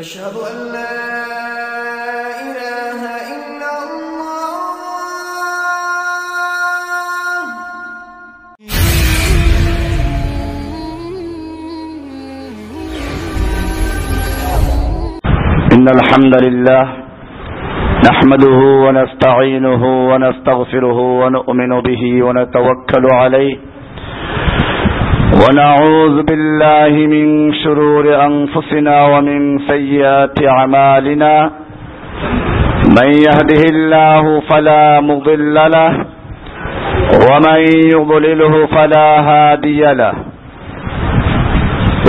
أشهد أن لا إله إلا الله. إن الحمد لله نحمده ونستعينه ونستغفره ونؤمن به ونتوكل عليه ونعوذ بالله من شرور أنفسنا ومن سيئات أعمالنا من يهده الله فلا مضل له ومن يضلله فلا هادي له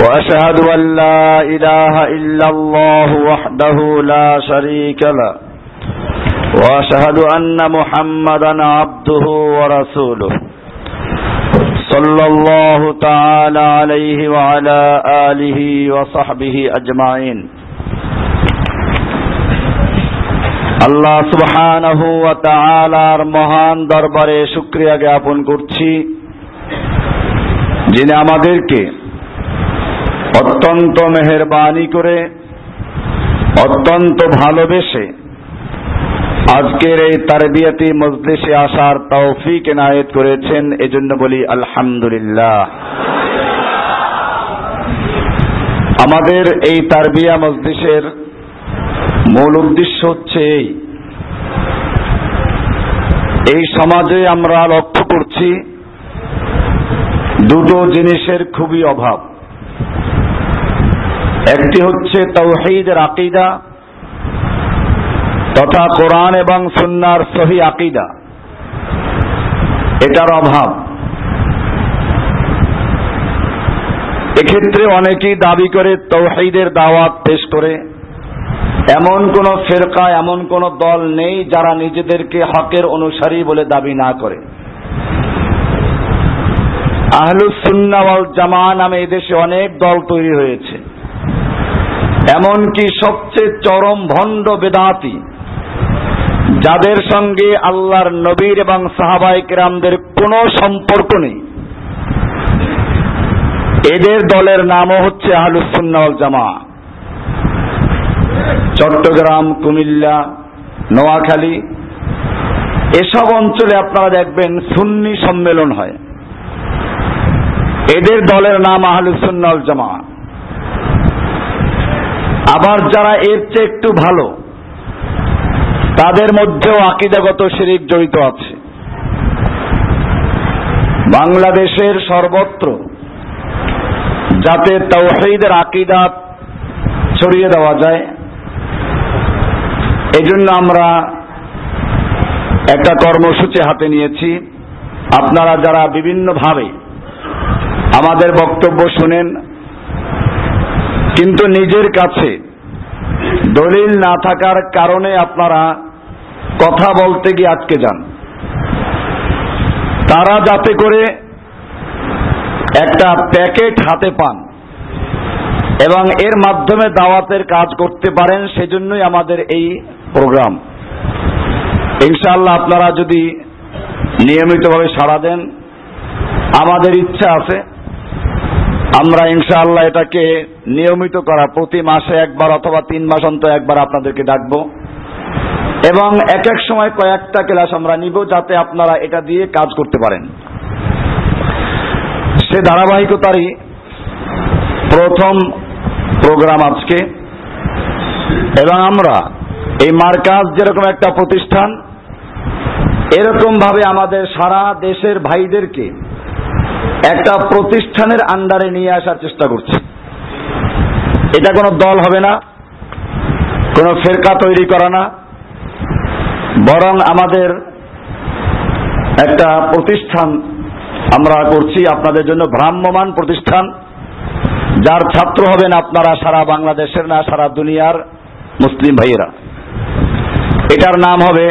وأشهد أن لا إله إلا الله وحده لا شريك له وأشهد أن محمدا عبده ورسوله صلى الله تعالى عليه وعلى آله وصحبه أجمعين. আল্লাহ সুবহানাহু ওয়া তাআলার মহান দরবারে শুকরিয়া জ্ঞাপন করছি, যিনি আমাদেরকে অত্যন্ত মেহেরবানি করে অত্যন্ত ভালোবেসে আজকের এই তারবিয়াতি মজলিসে আসার তৌফিক এনায়েত করেছেন। এজন্য বলি আলহামদুলিল্লাহ। আমাদের এই তারবিয়া মজলিসের মূল উদ্দেশ্য হচ্ছে এই সমাজে আমরা লক্ষ্য করছি দুটো জিনিসের খুবই অভাব। একটি হচ্ছে তাওহীদের আকীদা তথা কোরআন এবং সুন্নাহর সহি আকীদা, এটার অভাব। এক্ষেত্রে অনেকেই দাবি করে তাওহীদের দাওয়াত পেশ করে। এমন কোন ফিরকা, এমন কোন দল নেই যারা নিজেদেরকে হকের অনুসারী বলে দাবি না করে। আহলুস সুন্নাহ ওয়াল জামাআহ নামে এদেশে অনেক দল তৈরি হয়েছে। এমনকি সবচেয়ে চরম ভণ্ড বেদাতি, যাদের সঙ্গে আল্লাহর নবীর এবং সাহাবায়ে কেরামদের কোনো সম্পর্ক নেই, এদের দলের নামও হচ্ছে আহলুস সুন্নাহ ওয়াল জামাআহ। চট্টগ্রাম, কুমিল্লা, নোয়াখালী এসব অঞ্চলে আপনারা দেখবেন সুন্নি সম্মেলন হয়, এদের দলের নাম আহলুস সুন্নাহ ওয়াল জামাআহ। আবার যারা এর চেয়ে একটু ভালো, তাদের মধ্যেও আকীদাগত শিরক জড়িত আছে। বাংলাদেশের সর্বত্র যাতে তাওহীদের আকীদা ছড়িয়ে দেওয়া যায়, এজন্য আমরা একটা কর্মসূচি হাতে নিয়েছি। আপনারা যারা বিভিন্নভাবে আমাদের বক্তব্য শুনেন কিন্তু নিজের কাছে দলিল না থাকার কারণে আপনারা কথা বলতে গিয়ে আটকে যান, তারা যাতে করে একটা প্যাকেট হাতে পান এবং এর মাধ্যমে দাওয়াতের কাজ করতে পারেন, সেজন্যই আমাদের এই প্রোগ্রাম। ইনশাআল্লাহ আপনারা যদি নিয়মিতভাবে সাড়া দেন, আমাদের ইচ্ছা আছে আমরা ইনশাআল্লাহ এটাকে নিয়মিত করা, প্রতি মাসে একবার অথবা 3 মাস অন্তর একবার আপনাদেরকে ডাকবো এবং এক এক সময় কয়েকটা ক্লাস আমরা নিব, যাতে আপনারা এটা দিয়ে কাজ করতে পারেন। সে ধারাবাহিকতারই প্রথম প্রোগ্রাম আজকে। এবং আমরা এই মার্কাজ যেরকম একটা প্রতিষ্ঠান, এরকম ভাবে আমাদের সারা দেশের ভাইদেরকে একটা প্রতিষ্ঠানের আন্ডারে নিয়ে আসার চেষ্টা করছি। এটা কোনো দল হবে না, কোনো ফিরকা তৈরি করা না, বরং আমাদের একটা প্রতিষ্ঠান আমরা করছি আপনাদের জন্য, ভ্রাম্যমান প্রতিষ্ঠান, যার ছাত্র হবেন আপনারা সারা বাংলাদেশের না সারা দুনিয়ার মুসলিম ভাইয়েরা। এটার নাম হবে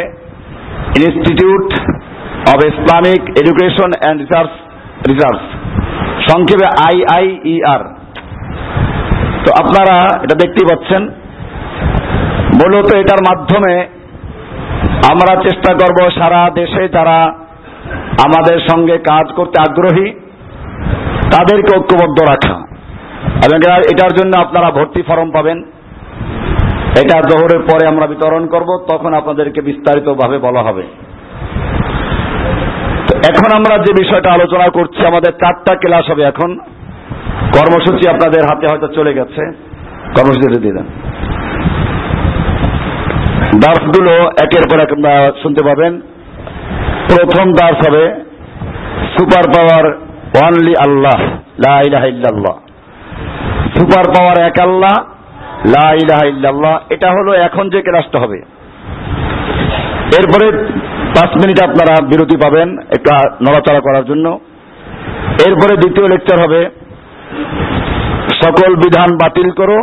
institute of Islamic education and research, সংক্ষেপে IIER। তো আপনারা এটা দেখতেই পাচ্ছেন। মূলত এটার মাধ্যমে আমরা চেষ্টা করব সারা দেশে যারা আমাদের সঙ্গে কাজ করতে আগ্রহী তাদেরকে ঐক্যবদ্ধ রাখা। এবং এটার জন্য আপনারা ভর্তি ফরম পাবেন। এটা জোহরের পরে আমরা বিতরণ করব, তখন আপনাদেরকে বিস্তারিতভাবে বলা হবে। তো এখন আমরা যে বিষয়টা আলোচনা করছি, আমাদের 4টা ক্লাস হবে এখন। কর্মসূচি আপনাদের হাতে হয়তো চলে গেছে, কর্মসূচি দিয়ে দেন। দার্সগুলো একের পর এক শুনতে পাবেন। প্রথম দার্স হবে সুপার পাওয়ার ওয়ানলি আল্লাহ, লা ইলাহা ইল্লাল্লাহ। সুপার পাওয়ার এক আল্লাহ, লা ইলাহা ইল্লাল্লাহ। এটা হলো এখন যে ক্লাসটা হবে। এরপরে 5 মিনিট আপনারা বিরতি পাবেন একটু নড়াচড়া করার জন্য। এরপরে দ্বিতীয় লেকচার হবে সকল বিধান বাতিল করো,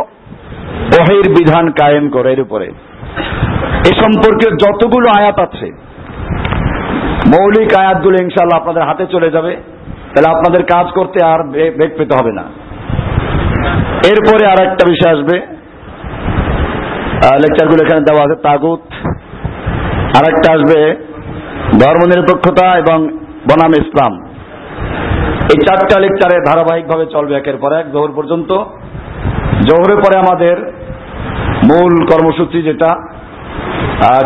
ওহীর বিধান কায়েম করো। এর উপরে এ সম্পর্কে যতগুলো আয়াত আছে, মৌলিক আয়াতগুলো ইনশাআল্লাহ আপনাদের হাতে চলে যাবে, তাহলে আপনাদের কাজ করতে আর বেগ পেতে হবে না। এরপরে আর একটা বিষয় আসবে, লেকচারগুলো এখানে দেওয়া আছে, তাগুত। আর একটা আসবে ধর্মনিরপেক্ষতা এবং বনাম ইসলাম। এই 4টা লেকচারে ধারাবাহিকভাবে চলবে একের পর এক জোহর পর্যন্ত। জোহরের পরে আমাদের মূল কর্মসূচি, যেটা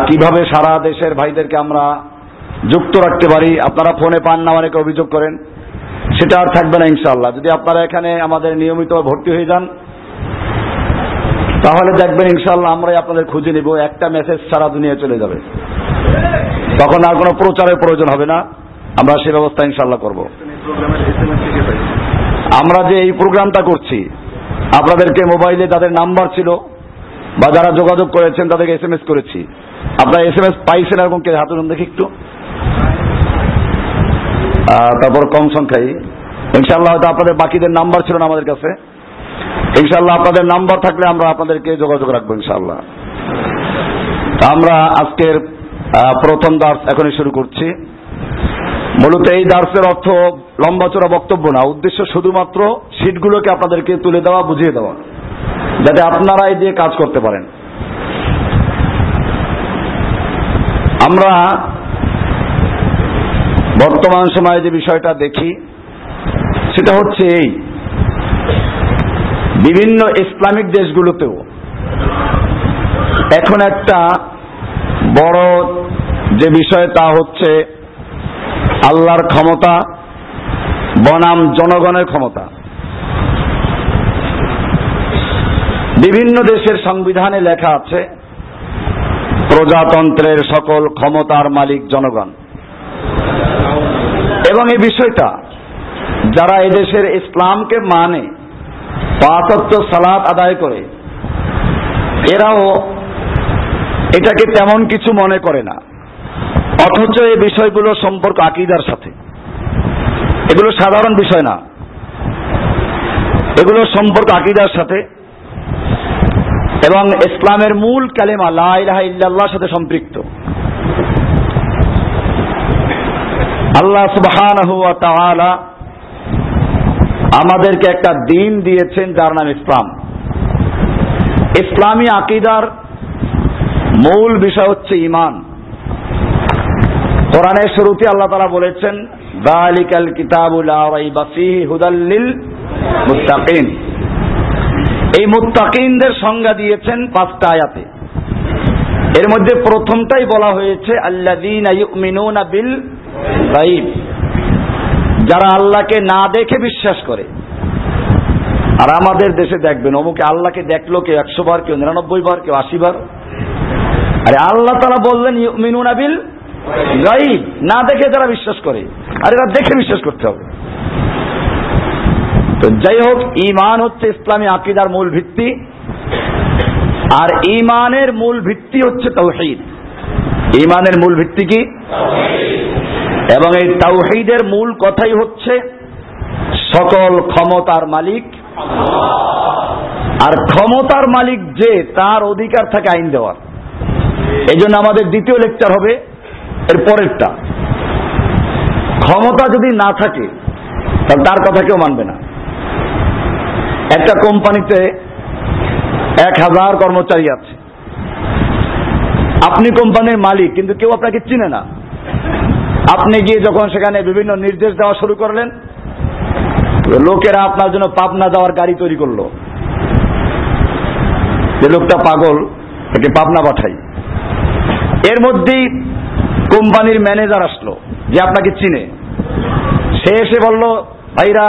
কিভাবে সারা দেশের ভাইদেরকে আমরা যুক্ত রাখতে পারি। আপনারা ফোনে পান না, অনেকে অভিযোগ করেন, সেটা আর থাকবে না ইনশাআল্লাহ। যদি আপনারা এখানে আমাদের নিয়মিত ভর্তি হয়ে যান, তাহলে দেখবেন ইনশাআল্লাহ আমরাই আপনাদের খুঁজে নিব। একটা মেসেজ সারা দুনিয়া চলে যাবে, তখন আর কোনো প্রচারের প্রয়োজন হবে না। আমরা সে ব্যবস্থা ইনশাআল্লাহ করব। আমরা যে এই প্রোগ্রামটা করছি, আপনাদেরকে মোবাইলে যাদের নাম্বার ছিল বা যারা যোগাযোগ করেছেন তাদেরকে SMS করেছি। আপনারা SMS পাইছেন এরকম কে? হাত তুলুন দেখি একটু। তারপর কম সংখ্যায় ইনশাআল্লাহ হয়তো আপনাদের বাকিদের নাম্বার ছিল না আমাদের কাছে। ইনশাআল্লাহ আপনাদের নাম্বার থাকলে আমরা আপনাদেরকে যোগাযোগ রাখবো ইনশাআল্লাহ। আমরা আজকের প্রথম দার্স এখনই শুরু করছি। মূলত এই দার্সের অর্থ লম্বা চড়া বক্তব্য না, উদ্দেশ্য শুধুমাত্র শীটগুলোকে আপনাদেরকে তুলে দেওয়া, বুঝিয়ে দেওয়া, যাতে আপনারা এই দিয়ে কাজ করতে পারেন। আমরা বর্তমান সময়ে যে বিষয়টা দেখি সেটা হচ্ছে এই, বিভিন্ন ইসলামিক দেশগুলোতেও এখন একটা বড় যে বিষয়, তা হচ্ছে আল্লাহর ক্ষমতা বনাম জনগণের ক্ষমতা। বিভিন্ন দেশের সংবিধানে লেখা আছে প্রজাতন্ত্রের সকল ক্ষমতার মালিক জনগণ। এবং এই বিষয়টা যারা এদেশের ইসলামকে মানে, 5 ওয়াক্ত সালাত আদায় করে, এরাও এটাকে তেমন কিছু মনে করে না। অথচ এই বিষয়গুলো সম্পর্ক আকীদার সাথে, এগুলো সাধারণ বিষয় না, এগুলো সম্পর্ক আকীদার সাথে এবং ইসলামের মূল কালেমা লা ইলাহা ইল্লাল্লাহর সাথে সম্পৃক্ত। আল্লাহ সুবহানাহু ওয়া তাআলা আমাদেরকে একটা দ্বীন দিয়েছেন যার নাম ইসলাম। ইসলামী আকীদার মূল বিষয় হচ্ছে ঈমান। কোরআনের শুরুতে আল্লাহ তাআলা বলেছেন যালিকাল কিতাবু লা রাইবা ফীহি হুদাল লিল মুত্তাকিন। এই মুত্তাকিনদের সংজ্ঞা দিয়েছেন 5টা আয়াতে। এর মধ্যে প্রথমটাই বলা হয়েছে আল্লাযীনা ইউমিনুনা বিল গায়ব, যারা আল্লাহকে না দেখে বিশ্বাস করে। আর আমাদের দেশে দেখবেন অমুকে আল্লাহকে দেখলো কেউ 100 বার, কেউ 99 বার, কেউ 80 বার। আরে আল্লাহ তাআলা বললেন ইউমিনুনা বিল গায়ব, না দেখে যারা বিশ্বাস করে। আর এরা দেখে বিশ্বাস করতে হবে। তো যাই হোক, ঈমান হচ্ছে ইসলামী আকীদার মূল ভিত্তি। আর ঈমানের মূল ভিত্তি হচ্ছে তাওহীদ। ঈমানের মূল ভিত্তি কি? এবং এই তাওহীদের মূল কথাই হচ্ছে সকল ক্ষমতার মালিক আর ক্ষমতার মালিক যে, তার অধিকার থাকে আইন দেওয়ার। এই জন্য আমাদের দ্বিতীয় লেকচার হবে এর পরেরটা। ক্ষমতা যদি না থাকে তাহলে তার কথা কেউ মানবে না। একটা কোম্পানিতে 1000 কর্মচারী আছে, আপনি কোম্পানির মালিক, কিন্তু কেউ আপনাকে চিনে না। আপনি গিয়ে যখন সেখানে বিভিন্ন নির্দেশ দেওয়া শুরু করলেন, লোকেরা আপনার জন্য পাবনা যাওয়ার গাড়ি তৈরি করলো। যে লোকটা পাগল, তাকে পাবনা পাঠাই। এর মধ্যেই কোম্পানির ম্যানেজার আসলো, যে আপনাকে চিনে। সে এসে বলল, ভাইরা,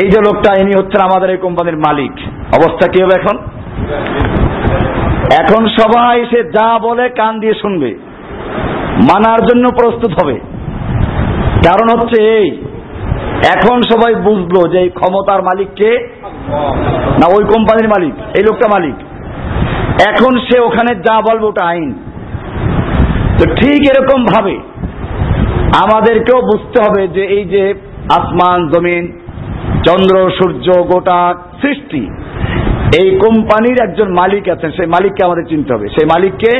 এই যে লোকটা, ইনি হচ্ছেন আমাদের এই কোম্পানির মালিক। অবস্থা কি হবে এখন? এখন সবাই সে যা বলে কান দিয়ে শুনবে, মানার জন্য প্রস্তুত হবে। কারণ হচ্ছে এই, এখন সবাই বুঝলো যে এই ক্ষমতার মালিক কে, না ওই কোম্পানির মালিক, এই লোকটা মালিক। এখন সে ওখানে যা বলবে ওটা আইন। তো ঠিক এরকম ভাবে আমাদেরকেও বুঝতে হবে যে এই যে আসমান জমিন চন্দ্র সূর্য গোটা সৃষ্টি, এই কোম্পানির একজন মালিক আছেন, সেই মালিককে আমাদের চিনতে হবে। সেই মালিককে,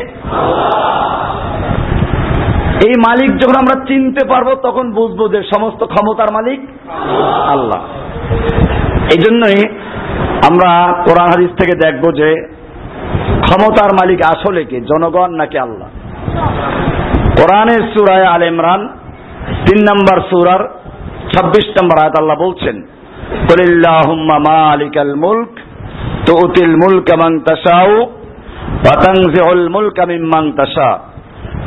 এই মালিক যখন আমরা চিনতে পারবো তখন বুঝবো যে সমস্ত ক্ষমতার মালিক আল্লাহ। এই জন্যই আমরা কোরআন হাদিস থেকে দেখবো যে ক্ষমতার মালিক আসলে কে, জনগণ নাকি আল্লাহ। কোরআনের সূরা আলে ইমরান 3 নম্বর সূরার 26 নম্বর আয়াত আল্লাহ বলছেন, কুলিল্লাহুম্মা মালিকাল মুলক তুতিল মুলকা মান তাশাউ ওয়া তানজিউল মুলকা মিম্মান তাশা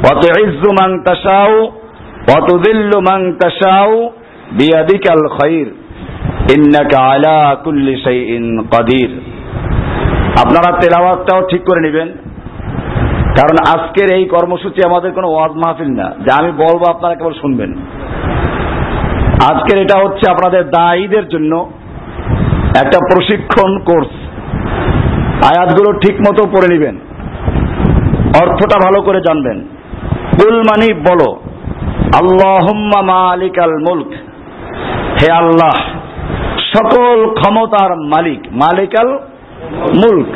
ওয়া তুইজ্জু মান তাশাউ ওয়া তুযিল্লু মান তাশাউ বিয়াদিকাল খায়র ইন্নাকা আলা কুল্লি শাইইন কাদির। আপনারা তেলাওয়াতটাও ঠিক করে নেবেন, কারণ আজকের এই কর্মসূচি আমাদের কোনো ওয়াজ মাহফিল না যে আমি বলবো আপনারা কেবল শুনবেন। আজকের এটা হচ্ছে আপনাদের দায়ীদের জন্য একটা প্রশিক্ষণ কোর্স। আয়াতগুলো ঠিক মতো পড়ে নেবেন, অর্থটা ভালো করে জানবেন। কুল মানি বলো, আল্লাহুম্মা মালিকাল মুলক, হে আল্লাহ সকল ক্ষমতার মালিক, মালিকাল মুলক,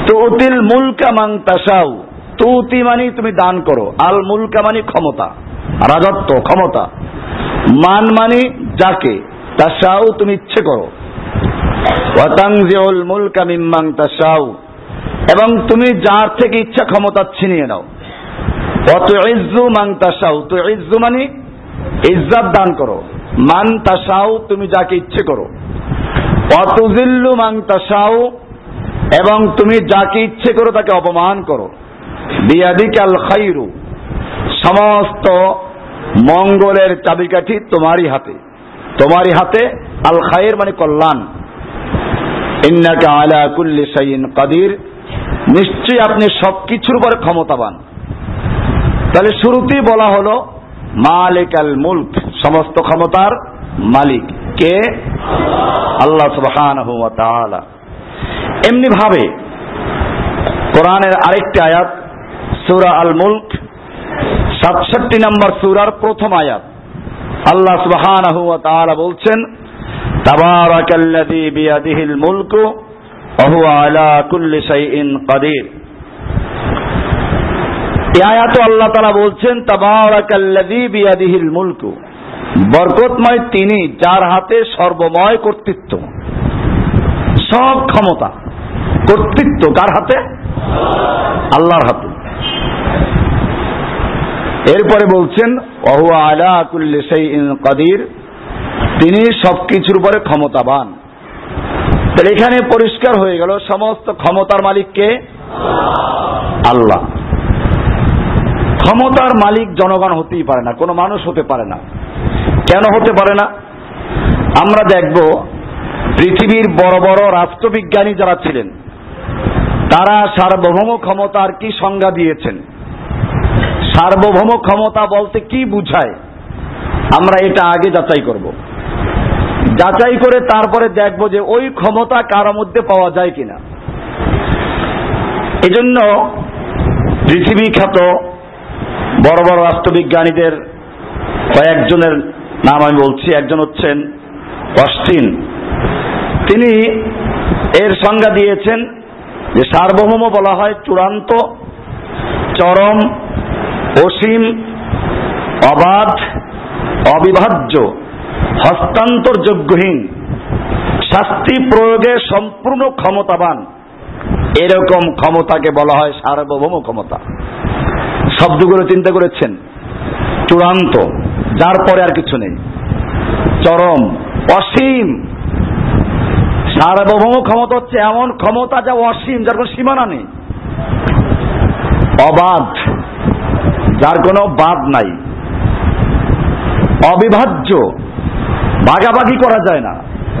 তুতিল মুলকা মান তাশাউ, তুতি মানে তুমি দান করো, আল মুলকা মানে ক্ষমতা, রাজত্ব, ক্ষমতা, মান মানে যাকে, তাশাউ তুমি ইচ্ছে করো, ওয়া তানজিউল মুলকা মিম্মান তাশাউ এবং তুমি যার থেকে ইচ্ছা ক্ষমতা ছিনিয়ে নাও, ওয়া তুইজ্জু মান তাশাউ, তুইজ্জু মানে ইজ্জত দান করো, মান তাশাউ তুমি যাকে ইচ্ছে করো, ওয়া তুযিল্লু মান তাশাউ এবং তুমি যাকে ইচ্ছে করো তাকে অপমান করো, বিয়াদিকাল খায়রু সমস্ত মঙ্গলের চাবিকাঠি তোমারই হাতে, তোমারই হাতে, আল খায়র মানে কল্যাণ, ইন্নাকা আলা কুল্লি শাইইন কাদির নিশ্চয়ই আপনি সবকিছুর উপরে ক্ষমতাবান। তাহলে শুরুতেই বলা হলো মালিকাল মুলক, সমস্ত ক্ষমতার মালিক কে? আল্লাহ সুবহানাহু ওয়া তাআলা। এমনি ভাবে কোরআনের আরেকটি আয়াত সূরা আল মুলক 67 নম্বর সূরার প্রথম আয়াত, আল্লাহ সুবহানাহু ওয়া তাআলা বলছেন, তাবারাকাল্লাযী বিয়াদিহিল মুলকু ওয়া হুয়া আলা কুল্লি শাইইন কাদির। এই আয়াতে আল্লাহ তাআলা বলছেন, তাবারাকাল্লাযী বিয়াদিহিল মুলকু, বরকতময় তিনি যার হাতে সর্বময় কর্তৃত্ব, সব ক্ষমতা, কর্তৃত্ব কার হাতে? আল্লাহর হাতে। এরপরে বলছেন ওয়া হুয়া আলা কুল্লি শাইইন কাদির, তিনি সবকিছুর উপরে ক্ষমতাবান। তাহলে এখানে পরিষ্কার হয়ে গেল সমস্ত ক্ষমতার মালিক কে? আল্লাহ। ক্ষমতার মালিক জনগণ হতেই পারে না, কোনো মানুষ হতে পারে না। কেন হতে পারে না? আমরা দেখব পৃথিবীর বড় বড় রাষ্ট্রবিজ্ঞানী যারা ছিলেন তারা সার্বভৌম ক্ষমতার কি সংজ্ঞা দিয়েছেন। সার্বভৌম ক্ষমতা বলতে কি বুঝায় আমরা এটা আগে যাচাই করব। যাচাই করে তারপরে দেখব যে ওই ক্ষমতা কারো মধ্যে পাওয়া যায় কিনা। এজন্য পৃথিবী খ্যাত বড় বড় রাষ্ট্রবিজ্ঞানীদের কয়েকজনের নাম আমি বলছি। একজন হচ্ছেন অস্টিন। তিনি এর সংজ্ঞা দিয়েছেন যে সার্বভৌম বলা হয় চূড়ান্ত, চরম, অসীম, অবাধ, অবিভাজ্য, হস্তান্তরযোগ্যহীন, শাস্তি প্রয়োগে সম্পূর্ণ ক্ষমতাবান, এরকম ক্ষমতাকে বলা হয় সার্বভৌম ক্ষমতা। শব্দগুলো চিন্তা করেছেন, চূড়ান্ত যার পরে আর কিছু নেই, চরম, অসীম। সার্বভৌম ক্ষমতা হচ্ছে এমন ক্ষমতা যা অসীম, যার কোনো সীমানা নেই। অবাধ, যার কোনো বাদ নাই, অবিভাজ্য, ভাগাভাগি করা যায় না,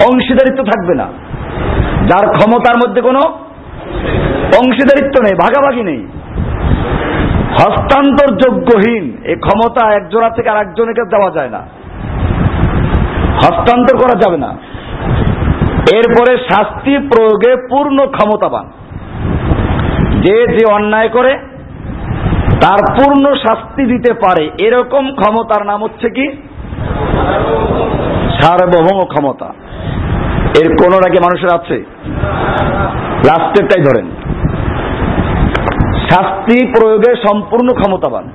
অংশীদারিত্ব থাকবে না, যার ক্ষমতার মধ্যে কোনো অংশীদারিত্ব নেই, ভাগাভাগি নেই, হস্তান্তর যোগ্যহীন। এই ক্ষমতা একজোড়া থেকে আর একজনকে দেওয়া যায় না, হস্তান্তর করা যাবে না। এরপরে শাস্তি প্রয়োগে পূর্ণ ক্ষমতাবান, যে অন্যায় করে তার পূর্ণ শাস্তি দিতে পারে, এরকম ক্ষমতার নাম হচ্ছে কি? সার্বভৌম ক্ষমতা। এর কোনটা কি মানুষের আছে? লাস্টেরটাই ধরেন, শাস্তি প্রয়োগে সম্পূর্ণ ক্ষমতাবান।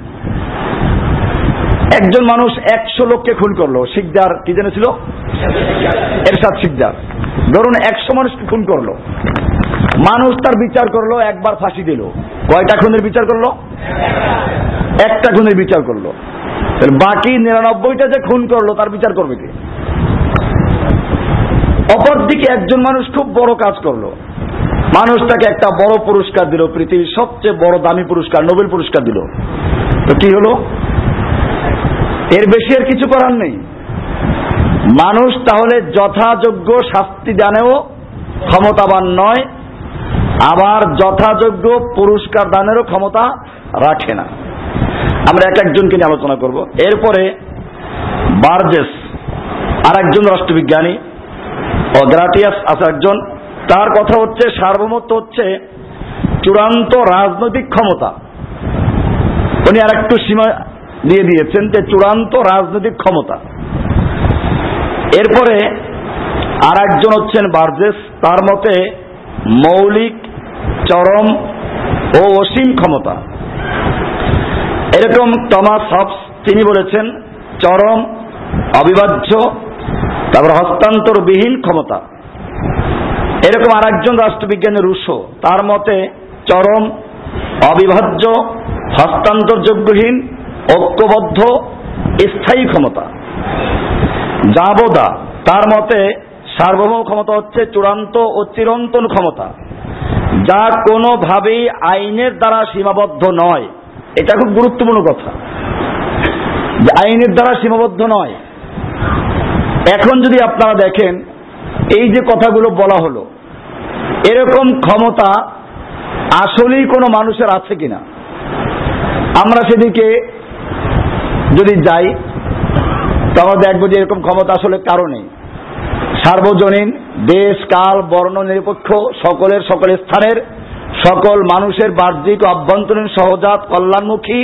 একজন মানুষ 100 লোককে খুন করলো, শিকদার কি জেনেছিল? এরশাদ শিকদার। ধরুন 100 মানুষকে খুন করলো, মানুষ তার বিচার করলো, একবার ফাঁসি দিল। কয়টা খুনের বিচার করলো? একটা খুনের বিচার করলো। বাকি 99টা যে খুন করলো তার বিচার করবে কি? অপরদিকে একজন মানুষ খুব বড় কাজ করলো, মানুষ তাকে একটা বড় পুরস্কার দিল, পৃথিবীর সবচেয়ে বড় দামি পুরস্কার, নোবেল পুরস্কার দিল। তো কি হলো? এর বেশি আর কিছু করার নেই। মানুষ তাহলে যথাযোগ্য শাস্তি দানেও ক্ষমতাবান নয়, আবার যথাযোগ্য পুরস্কার দানেরও ক্ষমতা রাখে না। আমরা এক একজনকে নিয়ে আলোচনা করব। এরপরে বার্জেস আর একজন রাষ্ট্রবিজ্ঞানী, গ্রাটিয়াস আছে একজন, তার কথা হচ্ছে সার্বভৌমত্ব হচ্ছে চূড়ান্ত রাজনৈতিক ক্ষমতা। উনি আর একটু সীমা দিয়ে দিয়েছেন যে চূড়ান্ত রাজনৈতিক ক্ষমতা। এরপরে আর একজন হচ্ছেন বার্জেস, তার মতে মৌলিক, চরম ও অসীম ক্ষমতা। এরকম টমাস হবস তিনি বলেছেন চরম, অবিভাজ্য, তারপর হস্তান্তরবিহীন ক্ষমতা। এরকম আর একজন রাষ্ট্রবিজ্ঞানী রুশো, তার মতে চরম, অবিভাজ্য, হস্তান্তরযোগ্যহীন, ঐক্যবদ্ধ, স্থায়ী ক্ষমতা। জাবোদা, তার মতে সার্বভৌম ক্ষমতা হচ্ছে চূড়ান্ত ও চিরন্তন ক্ষমতা, যা কোনোভাবেই আইনের দ্বারা সীমাবদ্ধ নয়। এটা খুব গুরুত্বপূর্ণ কথা, যে আইনের দ্বারা সীমাবদ্ধ নয়। এখন যদি আপনারা দেখেন এই যে কথাগুলো বলা হলো, এরকম ক্ষমতা আসলেই কোনো মানুষের আছে কিনা? আমরা সেদিকে যদি যাই তাহলে দেখবো যে এরকম ক্ষমতা আসলে কারো নেই। সার্বজনীন, দেশ, কাল, বর্ণ নিরপেক্ষ, সকলের সকল স্থানের সকল মানুষের বাহ্যিক ও অভ্যন্তরীণ সহজাত কল্যাণমুখী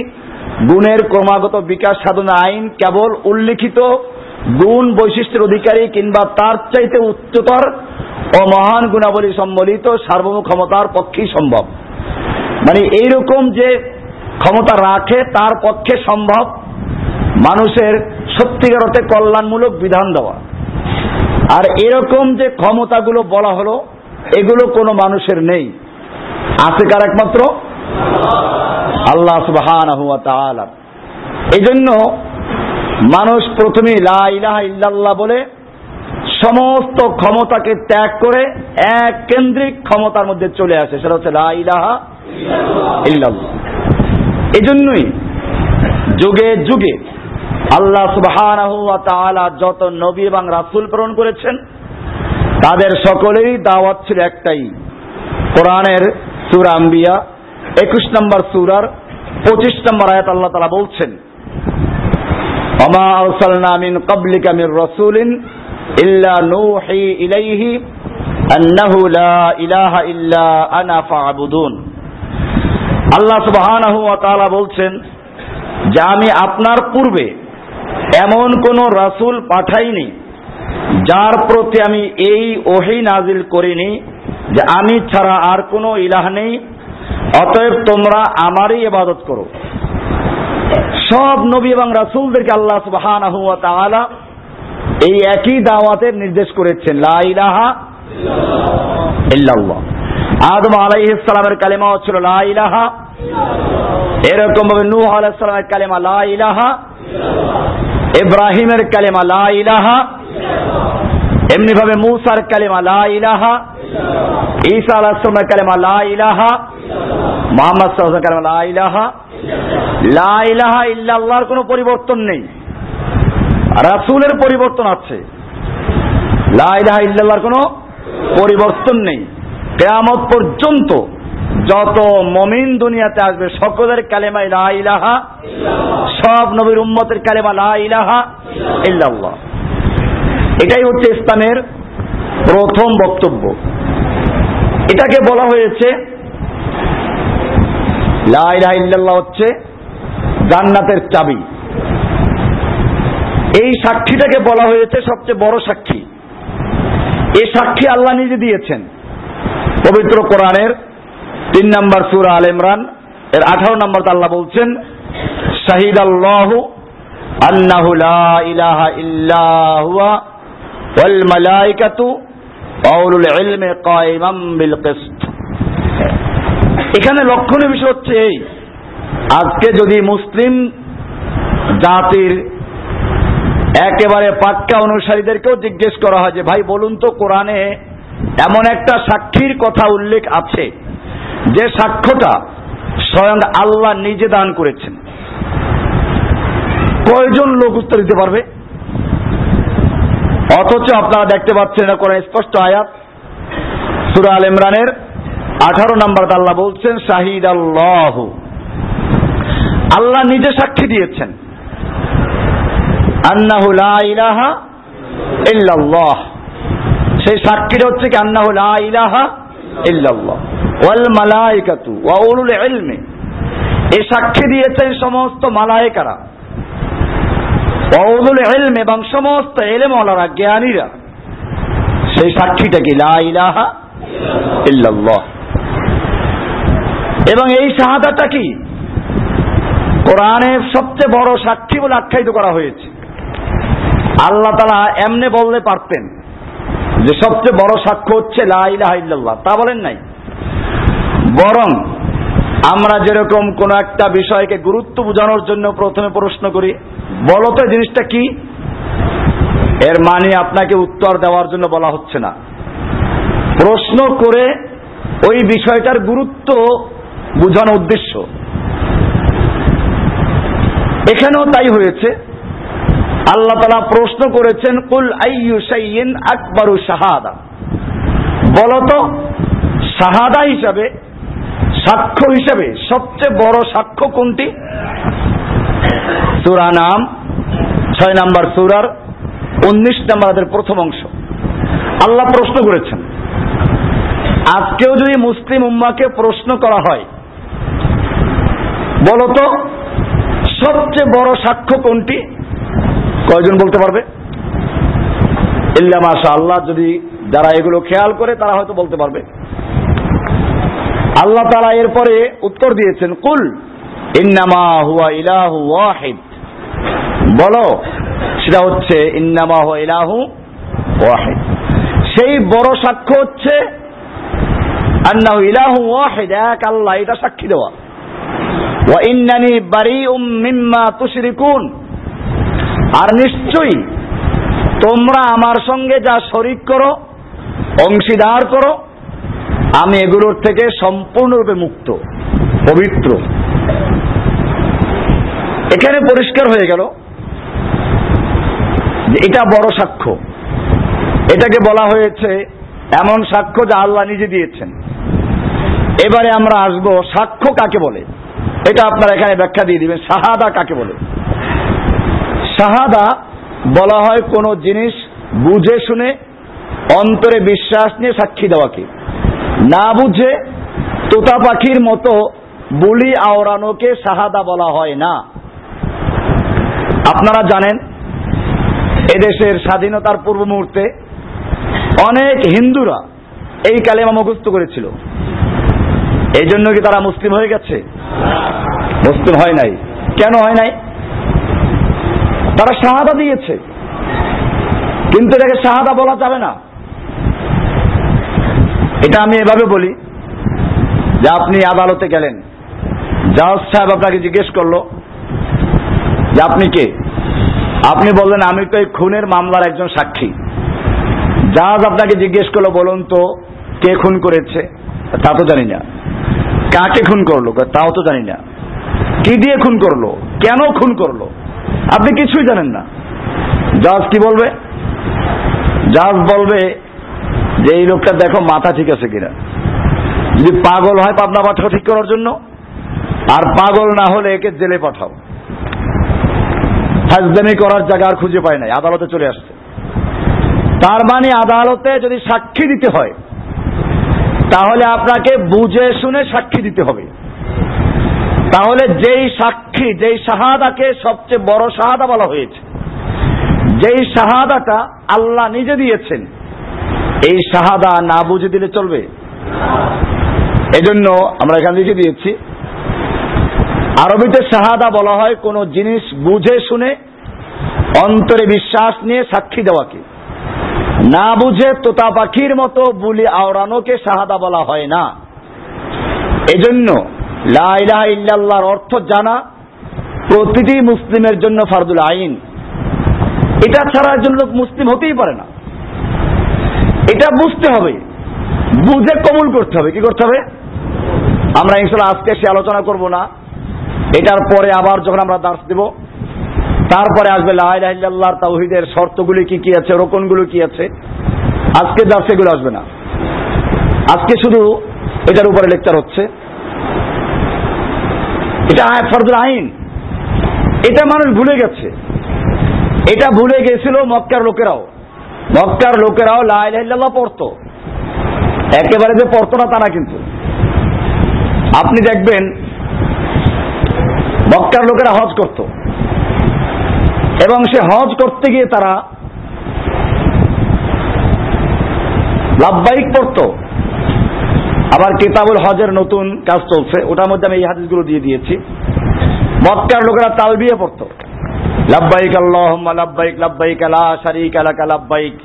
গুণের ক্রমাগত বিকাশ সাধনা আইন কেবল উল্লিখিত গুণ বৈশিষ্ট্যের অধিকারী কিংবা তার চাইতে উচ্চতর ও মহান গুণাবলী সম্বলিত সার্বভৌম ক্ষমতার পক্ষেই সম্ভব। মানে এইরকম যে ক্ষমতা রাখে তার পক্ষে সম্ভব মানুষের সত্যিকার অর্থে কল্যাণমূলক বিধান দেওয়া। আর এরকম যে ক্ষমতাগুলো বলা হলো, এগুলো কোনো মানুষের নেই, আছে কার? একমাত্র আল্লাহ সুবহানাহু ওয়া তাআলা। এইজন্য মানুষ প্রথমে লা ইলাহা ইল্লাল্লাহ বলে সমস্ত ক্ষমতাকে ত্যাগ করে এক কেন্দ্রিক ক্ষমতার মধ্যে চলে আসে, সেটা হচ্ছে লা ইলাহা ইল্লাল্লাহ। এজন্যই যুগে যুগে আল্লাহ সুবহানাহু ওয়া তাআলা যত নবী এবং রাসূল প্রেরণ করেছেন তাদের সকলেরই দাওয়াত ছিল একটাই। কোরআনের সূরা আম্বিয়া 21 নম্বর সূরার 25 নম্বর আয়াত আল্লাহ তাআলা বলছেন, ওমা আরসালনা মিন ক্বাবলিকা মির রাসূলিন ইল্লা নূহি ইলাইহি আন্নাহু লা ইলাহা ইল্লা আনা ফা'বুদুন। আল্লাহ সুবহানাহু ওয়া তাআলা বলছেন যে আমি আপনার পূর্বে এমন কোন রাসূল পাঠাইনি যার প্রতি আমি এই ওহী নাজিল করিনি যে আমি ছাড়া আর কোনো ইলাহ নেই, অতএব তোমরা আমারই ইবাদত করো। সব নবী এবং রাসূলদেরকে আল্লাহ সুবহানাহু ওয়া তাআলা এই একই দাওয়াতের নির্দেশ করেছেন, লা ইলাহা ইল্লাল্লাহ। আদম আলাইহিস সালামের কালেমা ছিল লা ইলাহা, এরকম ভাবে নূহ আলাইহিস সালামের কালেমা লা ইলাহা, ইব্রাহিমের কালেমা লা ইলাহা, এমনি ভাবে মূসার কালেমা লা ইলাহা, ঈসা আলাইহিস সালামের কালেমা লা ইলাহা, মুহাম্মদ সাল্লাল্লাহু আলাইহি ওয়াসাল্লামের কালেমা লা ইলাহা। লা ইলাহা ইল্লাল্লাহর কোনো পরিবর্তন নেই, রাসূলের পরিবর্তন আছে। লা ইলাহা ইল্লাল্লাহর কোনো পরিবর্তন নেই। কিয়ামত পর্যন্ত যত মুমিন দুনিয়াতে আসবে সকলের কালেমা লা ইলাহা, সব নবীর উম্মতের কালেমা লা ইলাহা ইল্লাল্লাহ। এটাই হচ্ছে ইসলামের প্রথম বক্তব্য। এটাকে বলা হয়েছে লা ইলাহা ইল্লাল্লাহ হচ্ছে জান্নাতের চাবি। এই সাক্ষীটাকে বলা হয়েছে সবচেয়ে বড় সাক্ষী। এই সাক্ষী আল্লাহ নিজে দিয়েছেন পবিত্র কোরআনের 3 নম্বর সূরা আল ইমরান এর 18 নম্বর আল্লাহ বলছেন, শাহিদাল্লাহু আন্নাহু লা ইলাহা ইল্লা হুয়া ওয়াল মালাইকাতু ওয়া উলুল ইলমি কায়িমান বিল কিসত। এখানে লক্ষণীয় বিষয় হচ্ছে এই, আজকে যদি মুসলিম জাতির একেবারে পাক্কা অনুসারীদেরকেও জিজ্ঞেস করা হয় যে ভাই বলুন তো কোরআনে এমন একটা সাক্ষীর কথা উল্লেখ আছে যে সাক্ষ্যটা স্বয়ং আল্লাহ নিজে দান করেছেন, কয়জন লোক উত্তর দিতে পারবে? অথচ আপনারা দেখতে পাচ্ছেন এটা কোরআন স্পষ্ট আয়াত, সূরা আল ইমরানের 18 নম্বর আল্লাহ বলছেন শাহিদাল্লাহু, আল্লাহ নিজে সাক্ষী দিয়েছেন, আন্নাহু লা ইলাহা ইল্লাল্লাহ। সেই সাক্ষীটা হচ্ছে কি আন্নাহু লা ইলাহা ইল্লাল্লাহ ওয়াল মালাইকাতু ওয়া উলুল ইলমি। এই সাক্ষী দিয়েছেন সমস্ত মালায়েকারা, ওয়া উলুল ইলমি এবং সমস্ত ইলমওয়ালারা, জ্ঞানীরা। সেই সাক্ষীটা কি লা ইলাহা ইল্লাল্লাহ। এবং এই শাহাদাতটা কি কোরআনের সবচেয়ে বড় সাক্ষী বলে আখ্যায়িত করা হয়েছে। আল্লাহ তাআলা এমনি বলতে পারতেন যে সবচেয়ে বড় সাক্ষ্য হচ্ছে লা ইলাহা ইল্লাল্লাহ, তা বলেন নাই। বরং আমরা যেরকম কোন একটা বিষয়কে গুরুত্ব বোঝানোর জন্য প্রথমে প্রশ্ন করি, বলো তো জিনিসটা কি, এর মানে আপনাকে উত্তর দেওয়ার জন্য বলা হচ্ছে না, প্রশ্ন করে ওই বিষয়টার গুরুত্ব বোঝানো উদ্দেশ্য। এখানেও তাই হয়েছে। আল্লাহ তাআলা প্রশ্ন করেছেন কুল আইয়ু শাইইন আকবারু শাহাদা, বলো তো শাহাদা হিসাবে, সাক্ষ্য হিসাবে সবচেয়ে বড় সাক্ষ্য কোনটি? সূরা নাম 6 নম্বর সূরার 19 নম্বরের প্রথম অংশ আল্লাহ প্রশ্ন করেছেন। আজকেও যদি মুসলিম উম্মাহকে প্রশ্ন করা হয় বলো তো সবচেয়ে বড় সাক্ষ্য কোনটি, কয়জন বলতে পারবে? ইল্লা মাশাআল্লাহ, যদি যারা এগুলো খেয়াল করে তারা হয়তো বলতে পারবে। আল্লাহ তাআলা এরপরে উত্তর দিয়েছেন কুল ইন্নামা হুয়া ইলাহু ওয়াহিদ, বলো সেটা হচ্ছে ইন্নামা হুয়া ইলাহু ওয়াহিদ। সেই বড় সাক্ষ্য হচ্ছে আন্নাহু ইলাহু ওয়াহিদ, এক আল্লাহ, এটা সাক্ষী দেওয়া। ওয়া ইন্নানি বারিউম মিম্মা তুশরিকুন, আর নিশ্চয়ই তোমরা আমার সঙ্গে যা শরীক করো, অংশীদার করো, আমি এগুলোর থেকে সম্পূর্ণরূপে মুক্ত, পবিত্র। এখানে পরিষ্কার হয়ে গেল যে এটা বড় সাক্ষ্য। এটাকে বলা হয়েছে এমন সাক্ষ্য যা আল্লাহ নিজে দিয়েছেন। এবারে আমরা আসব সাক্ষ্য কাকে বলে, এটা আপনারা এখানে ব্যাখ্যা দিয়ে দিবেন। শাহাদা কাকে বলে? শাহাদা বলা হয় কোন জিনিস বুঝে শুনে অন্তরে বিশ্বাস নিয়ে সাক্ষী দেওয়াকে, না বুঝে তোতা পাখির মতো বুলি আওড়ানোকে শাহাদা বলা হয় না। আপনারা জানেন এদেশের স্বাধীনতার পূর্ব মুহূর্তে অনেক হিন্দুরা এই কালেমা মুখস্থ করেছিল। এই জন্য কি তারা মুসলিম হয়ে গেছে? মুসলিম হয় নাই। কেন হয় নাই? তারা শাহাদা দিয়েছে, কিন্তু এটাকে শাহাদা বলা যাবে না। এটা আমি এভাবে বলি যে আপনি আদালতে গেলেন, জাজ সাহেব আপনাকে জিজ্ঞেস করলো যে আপনি কে? আপনি বললেন আমি তো এই খুনের মামলার একজন সাক্ষী। জাজ আপনাকে জিজ্ঞেস করলো বলুন তো কে খুন করেছে তা তো জানি না, কাকে খুন করলো তাও তো জানি না, কি দিয়ে খুন করলো, কেন খুন করলো, আপনি কিছুই জানেন না। জাজ কি বলবে? জাজ বলবে যে এই লোকটা দেখো মাথা ঠিক আছে কিনা, যদি পাগল হয় পাবনা পাঠাও ঠিক করার জন্য, আর পাগল না হলে একে জেলে পাঠাও। ফাজলামি করার জায়গা আর খুঁজে পায় নাই, আদালতে চলে আসছে। তার মানে আদালতে যদি সাক্ষী দিতে হয় তাহলে আপনাকে বুঝে শুনে সাক্ষী দিতে হবে। তাহলে যেই সাক্ষী, যেই শাহাদাকে সবচেয়ে বড় শাহাদা বলা হয়েছে, যেই শাহাদাটা আল্লাহ নিজে দিয়েছেন, এই শাহাদা না বুঝে দিলে চলবে? এজন্য আমরা এখানে লিখে দিয়েছি, আরবিতে শাহাদা বলা হয় কোন জিনিস বুঝে শুনে অন্তরে বিশ্বাস নিয়ে সাক্ষী দেওয়াকে। না বুঝে তোতা পাখির মতো বুলি আওড়ানোকে শাহাদা বলা হয় না। এজন্য লা ইলাহা ইল্লাল্লাহর অর্থ জানা প্রতিটি মুসলিমের জন্য ফারদুল আইন। এটা ছাড়া একজন লোক মুসলিম হতেই পারে না। এটা বুঝতে হবে, বুঝে কবুল করতে হবে। কি করতে হবে? আমরা ইনশাআল্লাহ আজকে সে আলোচনা করব না, এটার পরে আবার যখন আমরা দার্স দেব তারপরে আসবে লা ইলাহা ইল্লাল্লাহর তাওহীদের শর্তগুলি কি কি আছে, রোকনগুলো কি আছে। আজকে দার্সে এগুলো আসবে না, আজকে শুধু এটার উপরে লেকচার হচ্ছে। এটা ফরজুল আইন, এটা মানুষ ভুলে গেছে। এটা ভুলে গেছিল মক্কার লোকেরাও। মক্কার লোকেরাও লা ইলাহা ইল্লাল্লাহ পড়তো, একেবারে যে পড়তো না তা না। কিন্তু আপনি দেখবেন মক্কার লোকেরা হজ করত, এবং সে হজ করতে গিয়ে তারা লাব্বাইক পড়তো। আবার কিতাবুল হজের নতুন কাজ চলছে, ওটার মধ্যে আমি এই হাদিসগুলো দিয়ে দিয়েছি। মক্কার লোকেরা তালবিয়া পড়তো, লাব্বাইক আল্লাহুম্মা লাব্বাইক লাব্বাইক লা শারীকা লাকা লাব্বাইক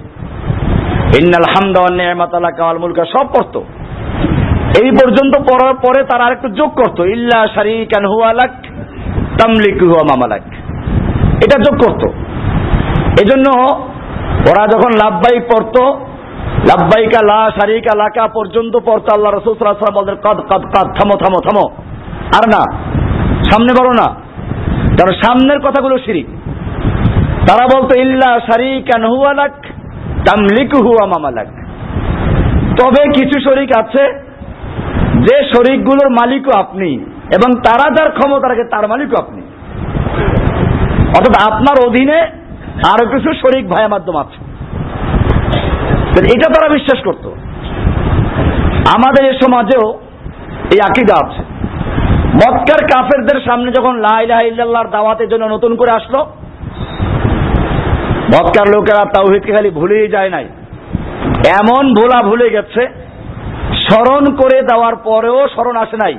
ইন্নাল হামদা ওয়ান নি'মাতা লাকা ওয়াল মুলকা, সব পড়তো। এই পর্যন্ত পড়ার পরে তারা আরেকটু যোগ করতো, ইল্লা শারীকান হুয়া লাক তামলিকুহু ওয়া মামালাক, এটা যোগ করতো। এজন্য ওরা যখন লাব্বাইক পড়তো, লাব্বাইকা লা শারীকা লাকা পর্যন্ত পড়তো, আল্লাহ রাসূল সাল্লাল্লাহু আলাইহি ওয়াসাল্লাম বলতেন কদ কদ কদ, থামো থামো থামো, আর না, সামনে বলো না, কারণ সামনের কথাগুলো শিরিক। তারা বলতো ইল্লা শারীকান হুয়া লাক তামলিকুহু ওয়া মামালাক। তবে কিছু শরীক আছে যে শরীকগুলোর মালিকও আপনি, এবং তারা যার ক্ষমতা রাখে তার মালিকও আপনি। অর্থাৎ আপনার অধীনে আরো কিছু শরীক ভাইয়া মাধ্যম আছে, এটা তারা বিশ্বাস করত। আমাদের এই সমাজেও এই আকীদা আছে। মক্কার কাফেরদের সামনে যখন লা ইলাহা ইল্লাল্লাহর দাওয়াতের জন্য নতুন করে আসলো, মক্কার লোকেরা তাওহীদকে খালি ভুলেই যায় নাই, এমন ভুলে গেছে, স্মরণ করে দেওয়ার পরেও স্মরণ আসে নাই,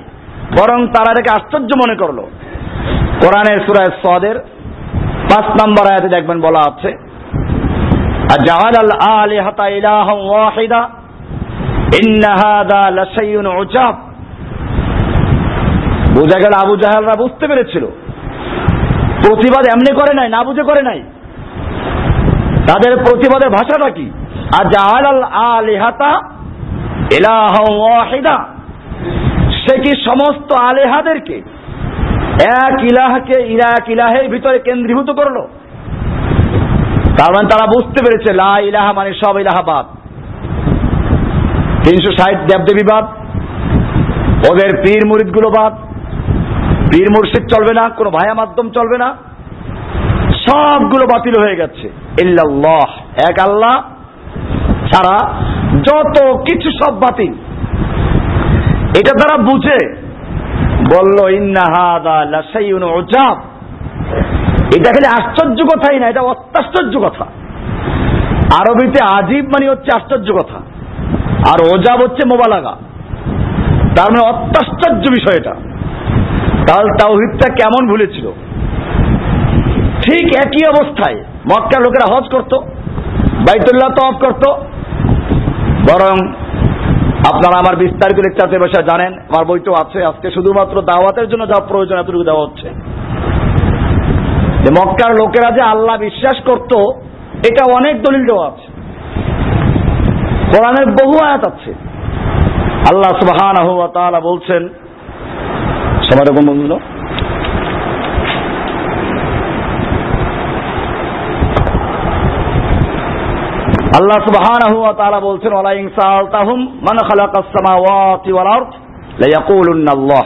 বরং তারা এটাকে আশ্চর্য মনে করলো। কোরআনের সূরা সাদের 5 নম্বর আয়াতে দেখবেন বলা আছে, আজআলাল আলিহাতা ইলাহান ওয়াহিদা ইন্না হাযা লাশাইউন উজাব। বোঝা গেল আবু জাহেলরা বুঝতে পেরেছিল, প্রতিবাদ এমনি করে নাই, না বুঝে করে নাই। তাদের প্রতিবাদের ভাষাটা কি? আজআলাল আলিহাতা ইলাহান ওয়াহিদা, সে কি সমস্ত আলেহাদেরকে এক ইলাহকে এক ইলাহের ভিতরে কেন্দ্রীভূত করলো। তার মানে তারা বুঝতে পেরেছে লা ইলাহা মানে সব ইলাহাবাদ, 360 দেবদেবী বাদ, ওদের পীর মুরিদ গুলো বাদ, পীর মুর্শিদ চলবে না, কোনো ভায়া মাধ্যম চলবে না, সবগুলো বাতিল হয়ে গেছে। ইল্লাল্লাহ, এক আল্লাহ ছাড়া যত কিছু সব বাতিল। এটা তারা বুঝে বলল ইন্না হাযা লাশাইউন উজাব। এটা খালি আশ্চর্য কথাই না, এটা অত্যাশ্চর্য কথা। আরবিতে আজিব মানে হচ্ছে আশ্চর্য কথা, আর ওজাব হচ্ছে মোবালাগা, তার মানে অত্যাশ্চর্য বিষয় এটা। তাহলে তাওহীদটা কেমন ভুলেছিল। ঠিক একই অবস্থায় মক্কার লোকেরা হজ করত, বাইতুল্লাহ তওয়াফ করত, বরং আপনারা আমার বিস্তারিত লেকচারের বিষয়ে জানেন, আমার বইটাও আছে। আজকে শুধুমাত্র দাওয়াতের জন্য যা প্রয়োজন এতটুকু দেওয়া হচ্ছে। যে মক্কার লোকেরা যে আল্লাহ বিশ্বাস করত, এটা অনেক দলিল দেওয়া আছে, কোরআনের বহু আয়াত আছে। আল্লাহ সুবহানাহু ওয়া তাআলা বলছেন, সবার রকম বন্ধু, আল্লাহ সুবহানাহু ওয়া তাআলা বলছেন, ওয়ালা ইন সাআলতাহুম মান খালাকাস সামাওয়াতি ওয়াল আরদ লায়াকুলুন্না আল্লাহ।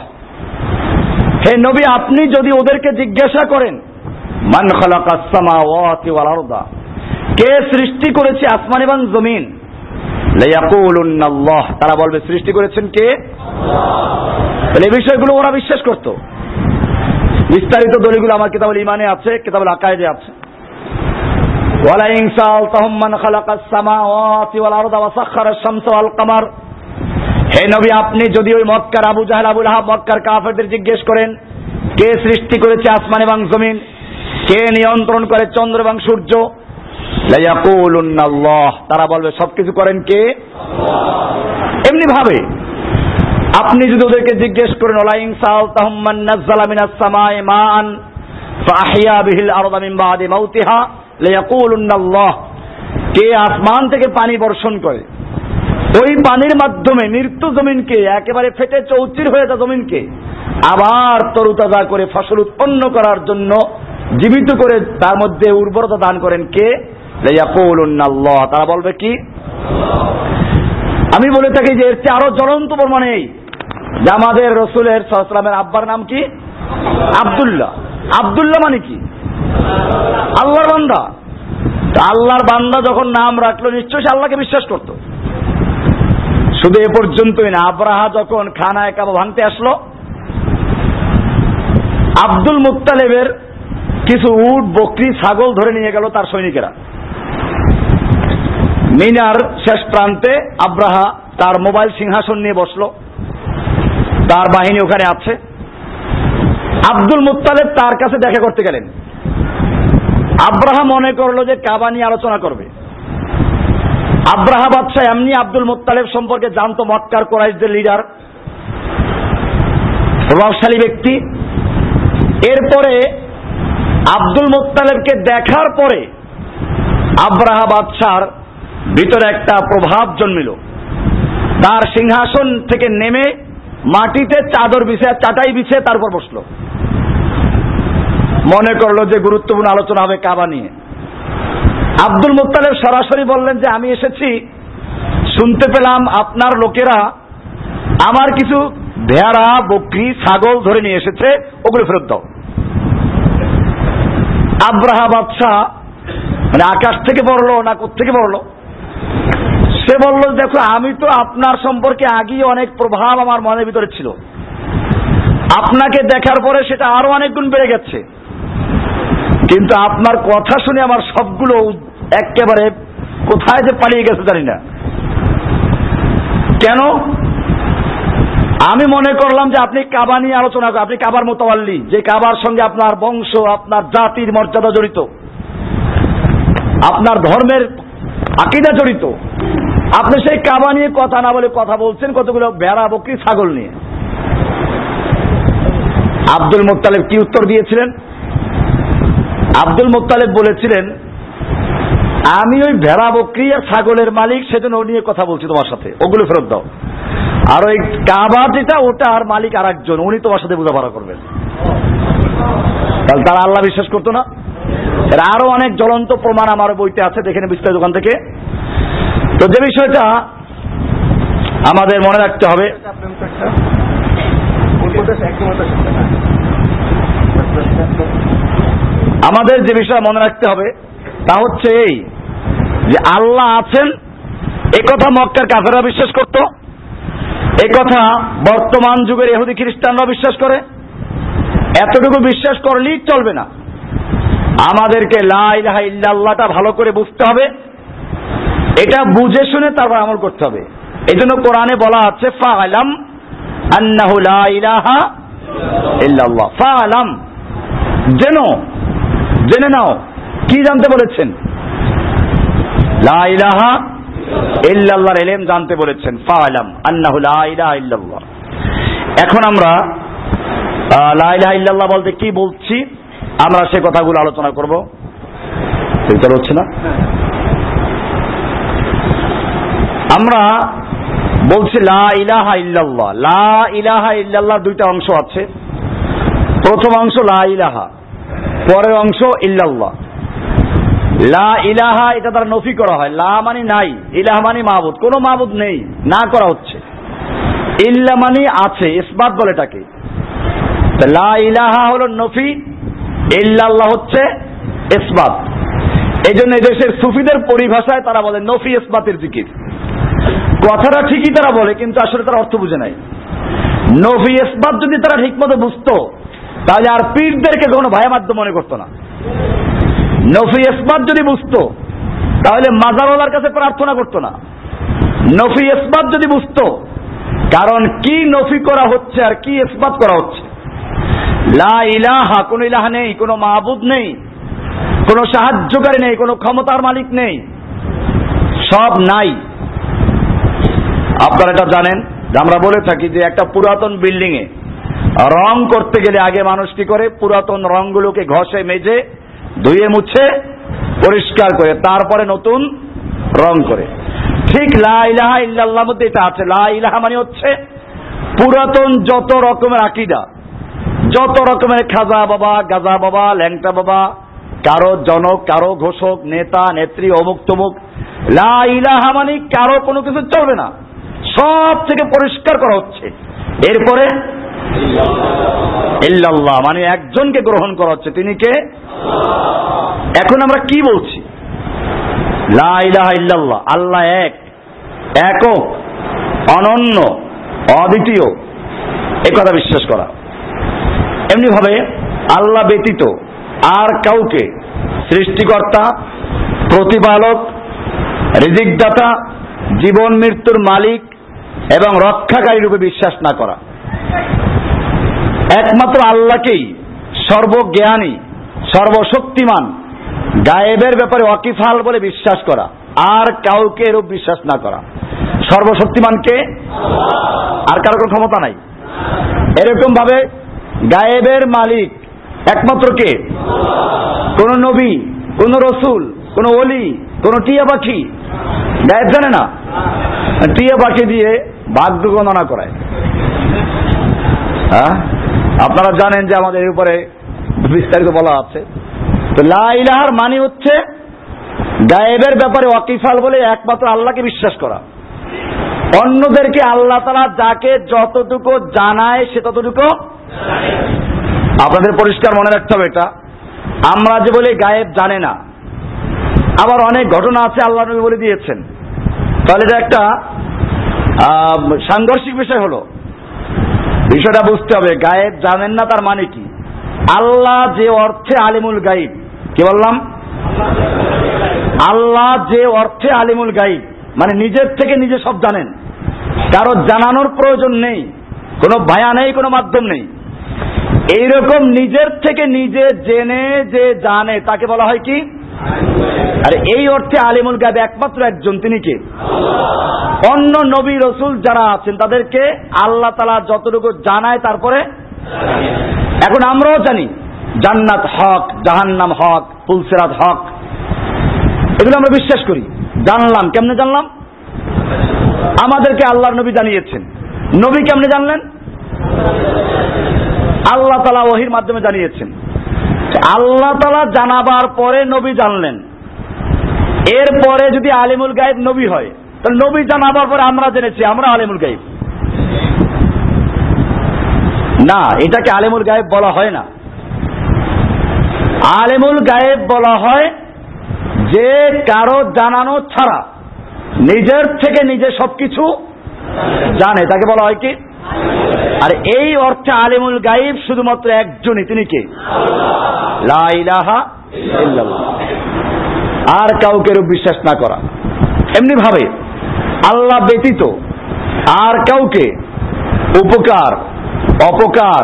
হে নবী, আপনি যদি ওদেরকে জিজ্ঞাসা করেন, মান খালাকাস সামাওয়াতি ওয়াল আরদা, কে সৃষ্টি করেছে আসমান এবং জমিন, লায়াকুলুন্না আল্লাহ, তারা বলবে সৃষ্টি করেছেন কে? আল্লাহ। এই বিষয়গুলো ওরা বিশ্বাস করত। বিস্তারিত দলিলগুলো আমার কিতাবুল ঈমানে আছে, কিতাবুল আকায়েদে আছে। ওয়ালা ইন সাআলতাহুম মান খালাকাস সামাওয়াতি ওয়াল আরদা ওয়া সাখখারাশ শামসা ওয়াল কমার, হে নবী, আপনি যদি ওই মক্কার আবু জাহেল, আবু লাহাব, মক্কার কাফেরদের জিজ্ঞেস করেন কে সৃষ্টি করেছে আসমান এবং জমিন, কে নিয়ন্ত্রণ করে চন্দ্র এবং সূর্য, লায়াকুলুন্না আল্লাহ, তারা বলবে সবকিছু করেন কে? আল্লাহ। এমনি ভাবে আপনি যদি ওদেরকে জিজ্ঞেস করেন, ওয়ালা ইন সাআলতাহুম মান নাযালা মিনাস সামাই মাআন ফাআহইয়া বিহিল আরদা মিন বাদি মাউতিহা লায়াকুলুন্না আল্লাহ, কে আসমান থেকে পানি বর্ষণ করে, ওই পানির মাধ্যমে মৃত্যু জমিনকে, একেবারে ফেটে চৌচির হয়ে যাওয়া জমিনকে আবার তরুতাজা করে ফসল উৎপন্ন করার জন্য জীবিত করে তার মধ্যে উর্বরতা দান করেন কে? লায়াকুলুন্না আল্লাহ, তারা বলবে কি? আমি বলে থাকি যে এর চেয়ে আরো জ্বলন্ত প্রমাণ এই যে আমাদের রাসূলের সাল্লাল্লাহু আলাইহি ওয়াসাল্লামের আব্বার নাম কি? আব্দুল্লাহ। আব্দুল্লাহ মানে কি? আল্লাহর বান্দা। আল্লাহর বান্দা যখন নাম রাখলো, নিশ্চয়ই সে আল্লাহকে বিশ্বাস করত। শুধু এ পর্যন্তই না, আব্রাহা যখন খানায় কাবা ভাঙতে আসলো, আব্দুল মুত্তালিবের কিছু উট, বকরি, ছাগল ধরে নিয়ে গেল তার সৈনিকেরা। মিনার শেষ প্রান্তে আব্রাহা তার মোবাইল সিংহাসন নিয়ে বসলো, তার বাহিনী ওখানে আছে। আব্দুল মুত্তালিব তার কাছে দেখা করতে গেলেন। আব্রাহা মনে করলো যে কাবা নিয়ে আলোচনা করবে। আব্রাহা বাদশাহ এমনি আব্দুল মুত্তালিব সম্পর্কে জানতো, মক্কার কুরাইশদের লিডার, প্রভাবশালী ব্যক্তি। এরপরে আব্দুল মুত্তালিবকে দেখার পরে আব্রাহা বাদশার ভিতরে একটা প্রভাব জন্মিল। তার সিংহাসন থেকে নেমে মাটিতে চাদর বিছিয়ে, চাটাই বিছিয়ে তারপর বসলো। মনে করলো যে গুরুত্বপূর্ণ আলোচনা হবে কাবা নিয়ে। আব্দুল মুত্তালিব সরাসরি বললেন যে আমি এসেছি, শুনতে পেলাম আপনার লোকেরা আমার কিছু ভেড়া, বকরি, ছাগল ধরে নিয়ে এসেছে, ওগুলো ফেরত দাও। আব্রাহা বাদশাহ মানে আকাশ থেকে পড়লো না কোত্থেকে পড়লো, সে বলল, দেখো আমি তো আপনার সম্পর্কে আগেই অনেক প্রভাব আমার মনের ভিতরে ছিল, আপনাকে দেখার পরে সেটা আরো অনেক গুণ বেড়ে গেছে, কিন্তু আপনার কথা শুনে আমার সবগুলো একেবারে কোথায় যে পালিয়ে গেছে জানি না কেন। আমি মনে করলাম যে আপনি কাবা নিয়ে আলোচনা করেন, আপনি কাবার মোতাওয়াল্লি, যে কাবার সঙ্গে আপনার বংশ, আপনার জাতির মর্যাদা জড়িত, আপনার ধর্মের আকীদা জড়িত, আপনি সেই কাবা নিয়ে কথা না বলে কথা বলছেন কতগুলো ভেড়া, বকরি, ছাগল নিয়ে। আব্দুল মুত্তালিব কি উত্তর দিয়েছিলেন? আব্দুল মুত্তালিব বলেছিলেন, আমি ওই ভেড়া, বকরি আর ছাগলের মালিক, সেজন্য ও নিয়ে কথা বলছি তোমার সাথে, ওগুলো ফেরত দাও। আর ওই কাবা যেটা, ওটা আর মালিক আর একজন, উনি তোমার সাথে বোঝাপড়া করবেন। তাহলে তারা আল্লাহ বিশ্বাস করতো না? এর আরো অনেক জ্বলন্ত প্রমাণ আমার বইতে আছে, দেখে নিন বিস্তারিত দোকান থেকে। তো যে বিষয়টা আমাদের মনে রাখতে হবে, আমাদের যে বিষয় মনে রাখতে হবে তা হচ্ছে এই যে আল্লাহ আছেন, একথা মক্কার কাফেররা বিশ্বাস করত, একথা বর্তমান যুগের ইহুদি খ্রিস্টানরা বিশ্বাস করে। এতটুকু বিশ্বাস করলেই চলবে না, আমাদেরকে লা ইলাহা ইল্লাল্লাহটা ভালো করে বুঝতে হবে, এটা বুঝে শুনে তারপর আমল করতে হবে। এজন্য কোরআনে বলা আছে, ফাআলাম আন্নাহু লা ইলাহা ইল্লাল্লাহ, ফাআলাম, জেনে নাও। কি জানতে বলেছেন? লা ইলাহা ইল্লাল্লাহর ইলম জানতে বলেছেন, ফাআলাম আন্নাহু লা ইলাহা ইল্লাল্লাহ। এখন আমরা লা ইলাহা ইল্লাল্লাহ বলতে কি বলছি, আমরা সে কথাগুলো আলোচনা করব। এটা হচ্ছে না, আমরা বলছে লা ইলাহা ইল্লাল্লাহ। লা ইলাহা ইল্লাল্লাহ দুইটা অংশ আছে। প্রথম অংশ লা ইলাহা, পরের অংশ ইল্লাল্লাহ। লা ইলাহা এটা দ্বারা নফি করা হয়। লা মানে নাই, ইলাহা মানে মাবুদ, কোনো মাবুদ নেই, না করা হচ্ছে। ইল্লা মানে আছে, ইসবাত বলে এটাকে। লা ইলাহা হলো নফি, ইল্লাল্লাহ হচ্ছে ইসবাত। এই জন্য এদেশের সুফিদের পরিভাষায় তারা বলে নফি ইসবাতের জিকির। কথাটা ঠিকই তারা বলে, কিন্তু আসলে তারা অর্থ বুঝে নাই। নফি ইসবাত যদি তারা ঠিক মতো বুঝতো, তাহলে আর পীরদেরকে কখনো ভায়া মাধ্যম মনে করতো না। নফি ইসবাত যদি বুঝতো, তাহলে মাজারওয়ালার কাছে প্রার্থনা করতো না। নফি ইসবাত যদি বুঝতো, কারণ কি নফি করা হচ্ছে আর কি ইসবাত করা হচ্ছে। লা ইলাহা, কোন ইলাহা নেই, কোন মাবুদ নেই, কোন সাহায্যকারী নেই, কোন ক্ষমতার মালিক নেই, সব নাই। আপনারা এটা জানেন যে আমরা বলে থাকি যে একটা পুরাতন বিল্ডিং এ রং করতে গেলে আগে মানুষ কি করে, পুরাতন রংগুলোকে ঘষে মেজে ধুয়ে মুছে পরিষ্কার করে তারপরে নতুন রং করে। ঠিক লা ইলাহা ইল্লাল্লাহর মধ্যে এটা আছে। লা ইলাহা মানে হচ্ছে পুরাতন যত রকমের আকীদা, যত রকমের খাজা বাবা, গাজা বাবা, ল্যাংটা বাবা, কারো জনক, কারো ঘোষক, নেতা নেত্রী, অমুক তমুক, লা ইলাহা মানে কারো কোনো কিছু চলবে না, সব থেকে পরিষ্কার করা হচ্ছে। এরপরে ইল্লাল্লাহ মানে একজনকে গ্রহণ করা হচ্ছে, তিনি কে? এখন আমরা কি বলছি? লা ইলাহা ইল্লাল্লাহ, আল্লাহ এক, একক, অনন্য, অদ্বিতীয়, এই কথা বিশ্বাস করা। এমনি ভাবে আল্লাহ ব্যতীত আর কাউকে সৃষ্টিকর্তা, প্রতিপালক, রিজিকদাতা, জীবন মৃত্যুর মালিক এবং রক্ষাকারী রূপে বিশ্বাস না করা। একমাত্র আল্লাহকেই সর্বজ্ঞানী, সর্বশক্তিমান, গায়েবের ব্যাপারে ওয়াকিফাল বলে বিশ্বাস করা, আর কাউকে এরূপ বিশ্বাস না করা। সর্বশক্তিমানকে, আর কারো কোনো ক্ষমতা নাই। এরকম ভাবে গায়েবের মালিক একমাত্র কে? কোন নবী, কোন রসুল, কোন ওলি, কোন টিয়া পাখি গায়েব জানে না। টিয়া পাখি দিয়ে ভাগ্য গণনা করায়। হ্যাঁ, আপনারা জানেন যে আমাদের এর উপরে বিস্তারিত বলা আছে। তো লা ইলাহার মানে হচ্ছে গায়েবের ব্যাপারে ওয়াকিফাল বলে একমাত্র আল্লাহকে বিশ্বাস করা। অন্যদেরকে আল্লাহ তাআলা যাকে যতটুকু জানায় সে ততটুকু। আপনাদের পরিষ্কার মনে রাখতে হবে এটা। আমরা যে বলি গায়েব জানে না, আবার অনেক ঘটনা আছে আল্লাহ নবী বলে দিয়েছেন, তাহলে এটা একটা সাংঘর্ষিক বিষয় হলো। বিষয়টা বুঝতে হবে, গায়েব জানেন না তার মানে কি? আল্লাহ যে অর্থে আলিমুল গাইব, কি বললাম? আল্লাহ যে অর্থে আলিমুল গাইব মানে নিজের থেকে নিজে সব জানেন, কারো জানানোর প্রয়োজন নেই, কোনো ভায়া নেই, কোনো মাধ্যম নেই। এইরকম নিজের থেকে নিজে জেনে যে জানে তাকে বলা হয় কি? আর এই অর্থে আলিমুল গায়ব একমাত্র একজন, তিনি কে? অন্য নবী রসুল যারা আছেন তাদেরকে আল্লাহ তাআলা যতটুকু জানায় তারপরে। এখন আমরাও জানি জান্নাত হক, জাহান্নাম হক, ফুলসিরাত হক, এগুলো আমরা বিশ্বাস করি। জানলাম, কেমনে জানলাম? আমাদেরকে আল্লাহর নবী জানিয়েছেন। নবী কেমনে জানলেন? আল্লাহ তাআলা ওহীর মাধ্যমে জানিয়েছেন। আল্লাহ তাআলা জানাবার পরে নবী জানলেন। এরপরে যদি আলিমুল গায়ব নবী হয়, তাহলে নবী জানাবার পরে আমরা জেনেছি, আমরা আলিমুল গায়ব না। এটাকে আলিমুল গায়ব বলা হয় না। আলিমুল গায়ব বলা হয় যে কারো জানানো ছাড়া নিজের থেকে নিজে সবকিছু জানে, তাকে বলা হয় কি? আর এই অর্থে আলিমুল গায়ব শুধুমাত্র একজনই, তিনি কে? লা ইলাহা ইল্লাল্লাহ, আর কাউকে বিশ্বাস না করা। এমনি ভাবে আল্লাহ ব্যতীত আর কাউকে উপকার, অপকার,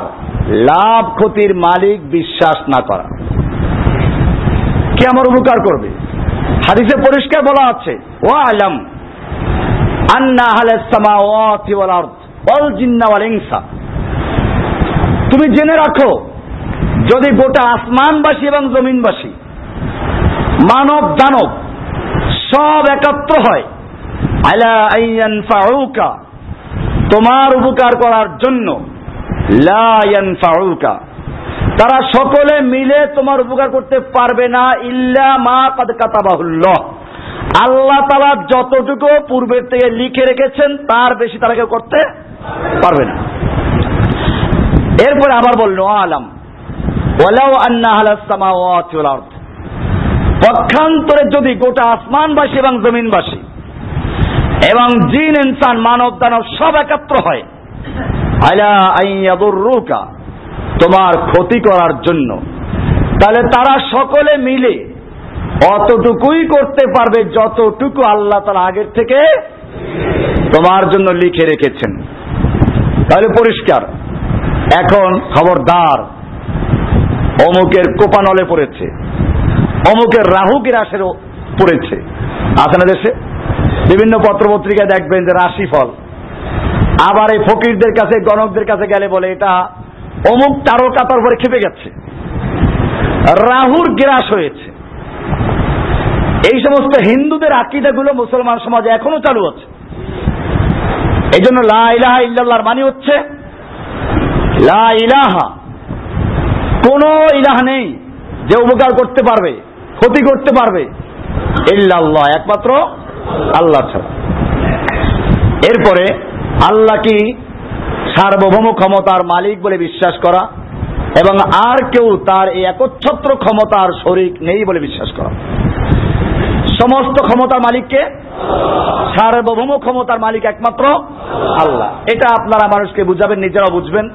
লাভ ক্ষতির মালিক বিশ্বাস না করা। কে আমার উপকার করবে? হাদিসে পরিষ্কার বলা আছে, ওয়া আলাম আন্না আহলাস সামাওয়াতি ওয়াল আরদ ওয়াল জিন্না ওয়াল ইনসা, তুমি জেনে রাখো যদি গোটা আসমানবাসী এবং জমিনবাসী, মানব দানব সব একত্র হয়, আলা আইয়ানফাউকা তোমার উপকার করার জন্য, লা ইয়ানফাউকা, তারা সকলে মিলে তোমার উপকার করতে পারবে না, ইল্লা মা কাদ কাতাবাহুল্লাহ, আল্লাহ তাআলা যতটুকু পূর্বের থেকে লিখে রেখেছেন তার বেশি তারা কেউ করতে পারবে না। এরপরে আবার বলল আলাম ওয়ালাউ আন্না আহলাস সামাওয়াতি ওয়াল আরদ, পক্ষান্তরে যদি গোটা আসমানবাসী এবং জমিনবাসী এবং জিন ইনসান মানব দানব সব একত্র হয়, আলা আইয়াদুররুকা, তোমার ক্ষতি করার জন্য, তাহলে তারা সকলে মিলে অতটুকুই করতে পারবে যতটুকু আল্লাহ তাআলা আগের থেকে তোমার জন্য লিখে রেখেছেন। তাহলে পরিষ্কার, এখন খবরদার, অমুকের কোপানলে পড়েছে, অমুকের রাহু গ্রাসেরও পড়েছে, আছে না দেশে বিভিন্ন পত্রপত্রিকায় দেখবেন যে রাশিফল, আবার এই ফকিরদের কাছে গণকদের কাছে গেলে বলে এটা অমুক তারকা তার উপরে খেপে গেছে, রাহুর গ্রাস হয়েছে। এই সমস্ত হিন্দুদের আকীদাগুলো মুসলমান সমাজে এখনো চালু আছে। এই জন্য লা ইলাহা ইল্লাল্লাহর মানে হচ্ছে লা ইলাহা, কোন ইলাহ নেই যে উপকার করতে পারবে, ক্ষতি করতে পারবে, ইল্লাল্লাহ, একমাত্র আল্লাহ ছাড়া। এরপরে আল্লাহ কি সার্বভৌম ক্ষমতার মালিক বলে বিশ্বাস করা এবং আর কেউ তার এই একচ্ছত্র ক্ষমতার শরীক নেই বলে বিশ্বাস করা। সমস্ত ক্ষমতার মালিককে, সার্বভৌম ক্ষমতার মালিক একমাত্র আল্লাহ। এটা আপনারা মানুষকে বুঝাবেন, নিজেরাও বুঝবেন।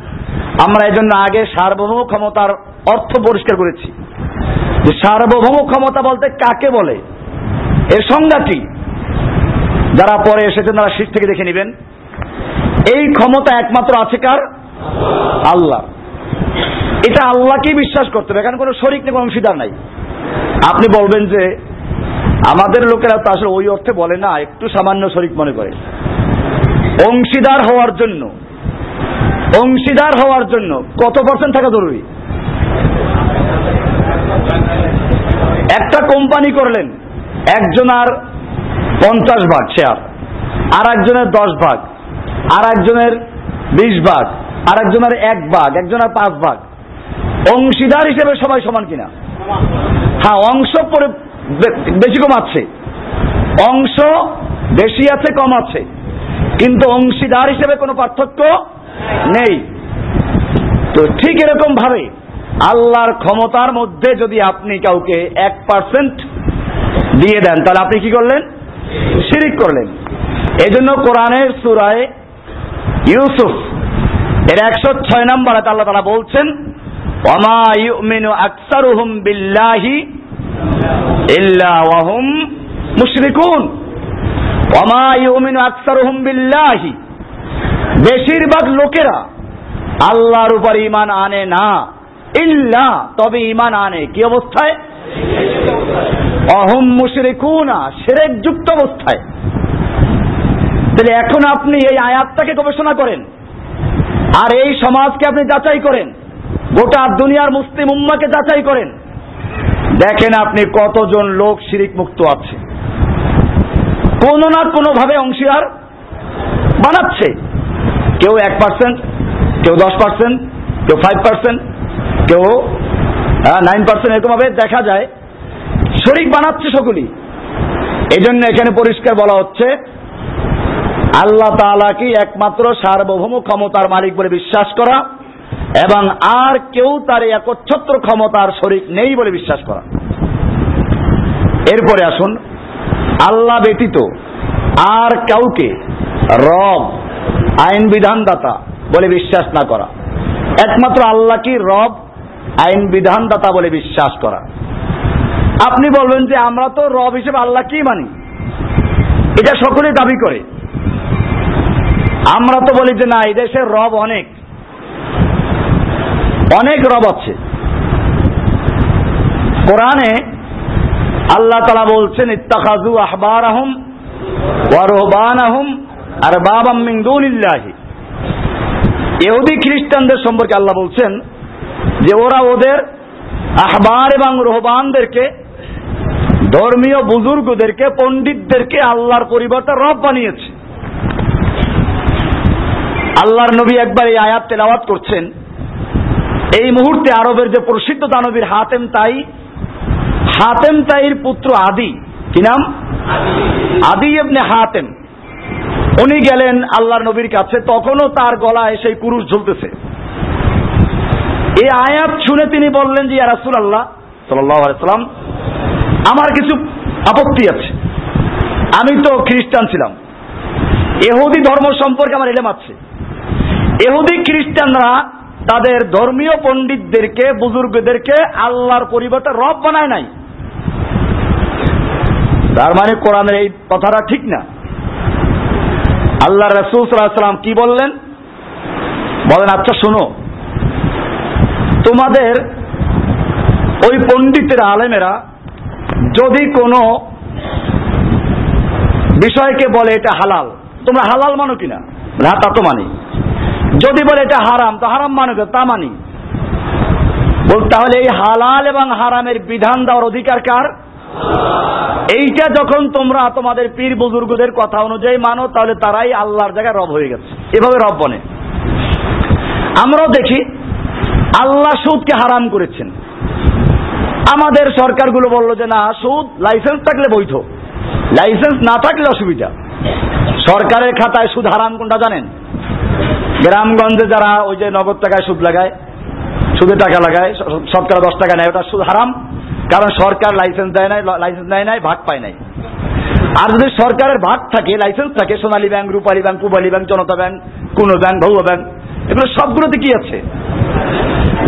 আমরা এজন্য আগে সার্বভৌম ক্ষমতার অর্থ পরিষ্কার করেছি যে সার্বভৌম ক্ষমতা বলতে কাকে বলে, এর সংজ্ঞা কি। যারা পরে এসেছেন তারা শীত থেকে দেখে নেবেন। এই ক্ষমতা একমাত্র আছে কার? আল্লাহ। এটা আল্লাহকেই বিশ্বাস করতে হবে, এখানে কোনো শরীক নেই, কোনো অংশীদার নাই। আপনি বলবেন যে আমাদের লোকেরা তো আসলে ওই অর্থে বলে না, একটু সামান্য শরীক মনে করে। অংশীদার হওয়ার জন্য কত পার্সেন্ট থাকা জরুরি? একটা কোম্পানি করলেন, একজনের 50 ভাগ শেয়ার, আর একজনের 10 ভাগ, আর একজনের 20 ভাগ, আর একজনের 1 ভাগ, একজনের 5 ভাগ। অংশীদার হিসেবে সবাই সমান কিনা? হ্যাঁ, অংশ পরে বেশি কম আছে, অংশ বেশি আছে কম আছে, কিন্তু অংশীদার হিসেবে কোনো পার্থক্য নেই। তো ঠিক এরকম ভাবে আল্লাহর ক্ষমতার মধ্যে যদি আপনি কাউকে 1% দিয়ে দেন, তাহলে আপনি কি করলেন? শিরিক করলেন। এই জন্য কোরআনের সূরা ইউসুফ এর 106 নম্বরে আল্লাহ তাআলা বলছেন, ওয়ামা ইউমিনু আকসারুহুম বিল্লাহি ইল্লা ওয়া হুম মুশরিকুন। ওয়ামা ইউমিনু আকসারুহুম বিল্লাহি, বেশিরভাগ লোকেরা আল্লাহর উপর ঈমান আনে না, ইল্লা, তবে ঈমান আনে কি অবস্থায়? অহুম মুশরিকুনা, শিরক যুক্ত অবস্থায়। তাহলে এখন আপনি এই আয়াতটাকে গবেষণা করেন, আর এই সমাজকে আপনি যাচাই করেন, গোটা দুনিয়ার মুসলিম উম্মাহকে যাচাই করেন, দেখেন আপনি কতজন লোক শিরিক মুক্ত আছে, কোনো না কোনো ভাবে অংশীদার বানাচ্ছে। কেউ 1%, কেউ 10%, কেউ 5%, কেউ 9%, এরকম ভাবে দেখা যায় শরীক বানাচ্ছে সকলেই। এই জন্য এখানে পরিষ্কার বলা হচ্ছে আল্লাহ তাআলা কি একমাত্র সার্বভৌম ক্ষমতার মালিক বলে বিশ্বাস করা এবং আর কেউ তার একচ্ছত্র ক্ষমতার শরীক নেই বলে বিশ্বাস করা। এরপরে আসুন, আল্লাহ ব্যতীত আর কাউকে রব, আইন বিধানদাতা বলে বিশ্বাস না করা, একমাত্র আল্লাহ কি রব, আইন বিধানদাতা বলে বিশ্বাস করা। আপনি বলবেন যে আমরা তো রব হিসেবে আল্লাহ কি মানি, এটা সকলেই দাবি করে। আমরা তো বলি যে না, এই দেশের রব অনেক রব আছে। কোরআনে আল্লাহ তাআলা বলছেন, ইত্তাখাযু আহবারাহুম ওয়া রুহবানাহুম আরবাবাম মিন দুনিল্লাহি। ইহুদি খ্রিস্টানদের সম্পর্কে আল্লাহ বলছেন যে ওরা ওদের আহবার এবং রুহবানদেরকে, ধর্মীয় বুজুর্গদেরকে, পণ্ডিতদেরকে আল্লাহর পরিবর্তে রব বানিয়েছে। আল্লাহর নবী একবার এই আয়াত তেলাওয়াত করছেন। এই মুহূর্তে আরবের যে প্রসিদ্ধ দানবীর হাতেম তাইর পুত্র আদি, কি নাম? আদি ইবনে হাতেম। উনি গেলেন আল্লাহর নবীর কাছে, তখনও তার গলায় সেই কুরুশ ঝুলতেছে। এই আয়াত শুনে তিনি বললেন যে ইয়া রাসূলুল্লাহ সাল্লাল্লাহু আলাইহি সাল্লাম, আমার কিছু আপত্তি আছে। আমি তো খ্রিস্টান ছিলাম, ইহুদি ধর্ম সম্পর্কে আমার ইলম আছে। ইহুদি খ্রিস্টানরা তাদের ধর্মীয় পণ্ডিতদেরকে, বুজুর্গদেরকে আল্লাহর পরিবর্তে রব বানায় নাই। তার মানে কোরআনের এই কথাটা ঠিক না। আল্লাহ রাসূল সাল্লাল্লাহু আলাইহি সাল্লাম কি বললেন? বলেন, আচ্ছা শোনো, তোমাদের ওই পণ্ডিতেরা, আলেমেরা যদি কোনো বিষয়কে বলে এটা হালাল, তোমরা হালাল মানো কিনা? হ্যাঁ, তা তো মানি। যদি বলে এটা হারাম, তো হারাম মানো কিনা? তা মানি। বল, তাহলে এই হালাল এবং হারামের বিধান দেওয়ার অধিকার কার? এইটা যখন তোমরা তোমাদের পীর বুজুর্গদের কথা অনুযায়ী মানো, তাহলে তারাই আল্লাহর জায়গায় রব হয়ে গেছে। এভাবে রব বনে। আমরাও দেখি আল্লাহ সুদকে হারাম করেছেন, আমাদের সরকারগুলো বললো যে না, সুদ লাইসেন্স থাকলে বৈধ, লাইসেন্স না থাকলে অসুবিধা। সরকারের খাতায় সুদ হারাম কোনটা জানেন? গ্রামগঞ্জে যারা ওই যে নগদ টাকায় সুদ লাগায়, সুদে টাকা লাগায়, শতকরা 10 টাকা নেয়, ওটা সুদ হারাম। কারণ সরকার লাইসেন্স দেয় নাই, লাইসেন্স নেয় নাই, ভাগ পায় নাই। আর যদি সরকারের ভাগ থাকে, লাইসেন্স থাকে, সোনালী ব্যাংক, রূপালী ব্যাংক, পূবালী ব্যাংক, জনতা ব্যাংক, কোনো ব্যাংক, ভৌয়া ব্যাংক, এগুলো সবগুলোতে কি আছে?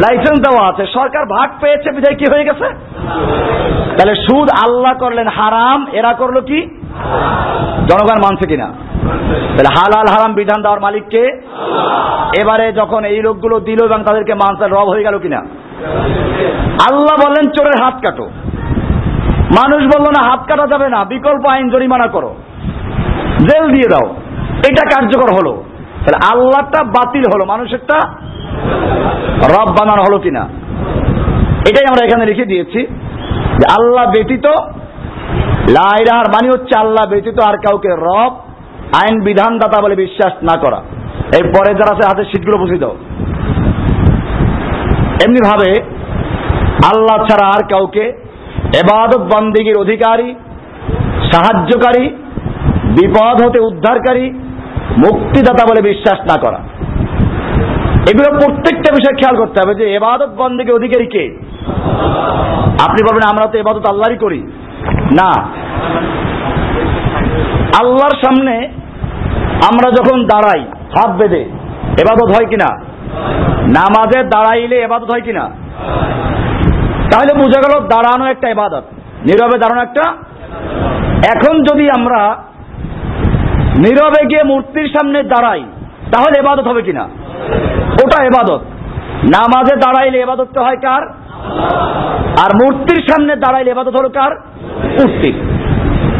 লাইসেন্স দেওয়া আছে। সরকার ভাগ পেয়েছে, বিধায় কি হয়ে গেছে? তাহলে সুদ আল্লাহ করলেন হারাম, এরা করলো কি? জনগণ মানছে কিনা? তাহলে হালাল হারাম বিধান দেওয়ার মালিক কে? এবারে যখন এই লোকগুলো দিল এবং তাদেরকে মানছে, রব হয়ে গেল কিনা? আল্লাহ বললেন চোরের হাত কাটো, মানুষ বলল না, হাত কাটা যাবে না, বিকল্প আইন জরিমানা করো, জেল দিয়ে দাও। এটা কার্যকর হলো। তাহলে আল্লাহটা বাতিল হলো, মানুষেরটা রব বানানো হলো কিনা? এটাই আমরা এখানে লিখে দিয়েছি যে আল্লাহ ব্যতীত, লা ইলাহার মানে হচ্ছে আল্লাহ ব্যতীত আর কাউকে রব, আইন বিধানদাতা বলে বিশ্বাস না করা। এই পরে যারা আছে হাতের শীটগুলো বুঝিয়ে দাও। এমনি ভাবে আল্লাহ ছাড়া আর কাউকে ইবাদত বন্দেগীর অধিকারী, সাহায্যকারী, বিপদ হতে উদ্ধারকারী, মুক্তিদাতা বলে বিশ্বাস না করা। এগুলো প্রত্যেকটা বিষয় খেয়াল করতে হবে যে ইবাদত বন্দেগীর অধিকারী কে? আপনি বলবেন আমরা তো ইবাদত আল্লাহরই করি। না, আল্লাহর সামনে আমরা যখন দাঁড়াই হাত বেঁধে, ইবাদত হয় কিনা? নামাজে দাঁড়াইলে ইবাদত হয় কিনা? তাহলে বোঝা গেল দাঁড়ানো একটা ইবাদত, নীরবে দাঁড়ানো একটা। এখন যদি আমরা নীরবে গিয়ে মূর্তির সামনে দাঁড়াই, তাহলে ইবাদত হবে কিনা? ওটা ইবাদত। নামাজে দাঁড়াইলে ইবাদতটা হয় কার? আর মূর্তির সামনে দাঁড়াইলে ইবাদত হলো কার? মূর্তির।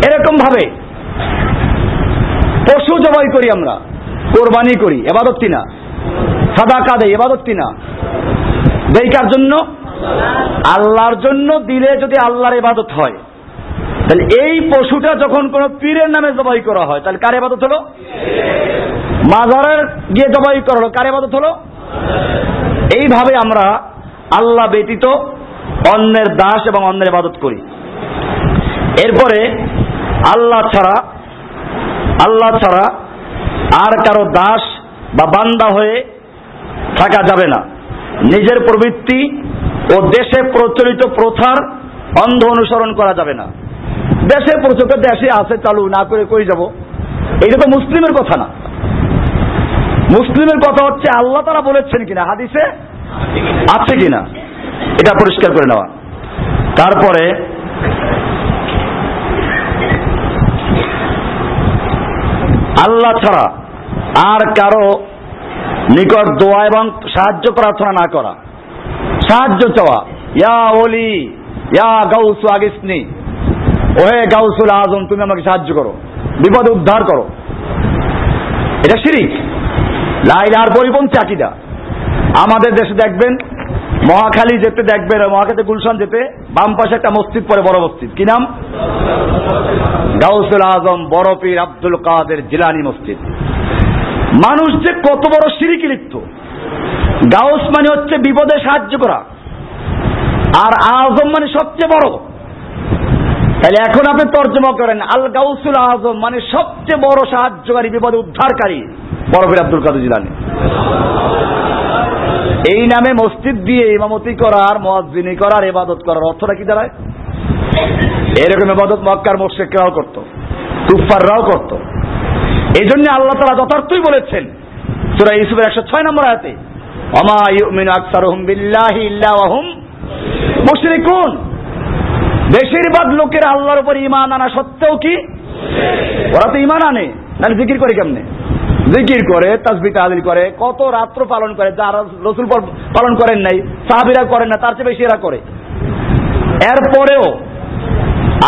এরকম ভাবে পশু জবাই করি আমরা, কোরবানি করি, ইবাদত কিনা? সাদাকা দেই, ইবাদত কিনা? দেই কার জন্য? আল্লাহর জন্য। দিলে যদি আল্লাহর ইবাদত হয়, তাহলে এই পশুটা যখন কোন পীরের নামে জবাই করা হয়, তাহলে কার ইবাদত হলো? মাজারের গিয়ে জবাই করা হলো, কার ইবাদত হলো? এইভাবে আমরা আল্লাহ ব্যতীত অন্যের দাস এবং অন্যের ইবাদত করি। এরপরে আল্লাহ ছাড়া আর কারো দাস বা বান্দা হয়ে থাকা যাবে না। নিজের প্রবৃত্তি ও দেশে প্রচলিত প্রথার অন্ধ অনুসরণ করা যাবে না। দেশে প্রচলিত, দেশে আছে, চালু না করে কই যাব? এইটা তো মুসলিমের কথা না। মুসলিমের কথা হচ্ছে আল্লাহ তাআলা বলেছেন কিনা, হাদিসে আছে কিনা, এটা পরিষ্কার করে নেওয়া। তারপরে আল্লাহ ছাড়া আর কারো নিকট দোয়া এবং সাহায্য প্রার্থনা না করা। সাহায্য চাওয়া, ইয়া ওলি ইয়া গাউসু আগিসনি, ওহে গাউসুল আজম তুমি আমাকে সাহায্য করো, বিপদ উদ্ধার করো, এটা শিরিক। লা ইলাহার পরিপন্থী আকীদা। আমাদের দেশে দেখবেন, মহাখালী যেতে দেখবেন, মহাখালী গুলশান যেতে বাম পাশে একটা মসজিদ পড়ে, বড় মসজিদ, কি নাম? গাউসুল আজম বড় পীর আব্দুল কাদের জিলানী মসজিদ। মানুষ যে কত বড় শিরকে লিপ্ত। গাউস মানে হচ্ছে বিপদে সাহায্য করা, আর আজম মানে সবচেয়ে বড়। তাহলে এখন আপনি তর্জমা করেন, আল গাউসুল আজম মানে সবচেয়ে বড় সাহায্যকারী, বিপদে উদ্ধারকারী বড় পীর আব্দুল কাদের জিলানী। এই নামে মসজিদ দিয়ে ইমামতি করার, মুয়াজ্জিনি করার, ইবাদত করার অর্থটা কি দাঁড়ায়? এরকম ইবাদত মক্কার মুশরিকরাও করত, কুফফাররাও করত। এই জন্য আল্লাহ তাআলা যথার্থই বলেছেন সূরা ইউসুফের 106 নম্বর আয়াতে, ওমা ইউমিনু আকসারুহুম বিল্লাহি ইল্লা ওয়া হুম মুশরিকুন। বেশিরভাগ লোকের আল্লাহর উপর ঈমান আনা সত্ত্বেও কি ওরা তো ঈমান আনে না, জিকির করে কেমনে? জিকির করে, তাসবিহ তাহলিল করে, কত রাত্র পালন করে, যারা রাসূল পালন করেন নাই, সাহাবীরা করেন না, তার চেয়ে বেশি এরা করে। এরপরেও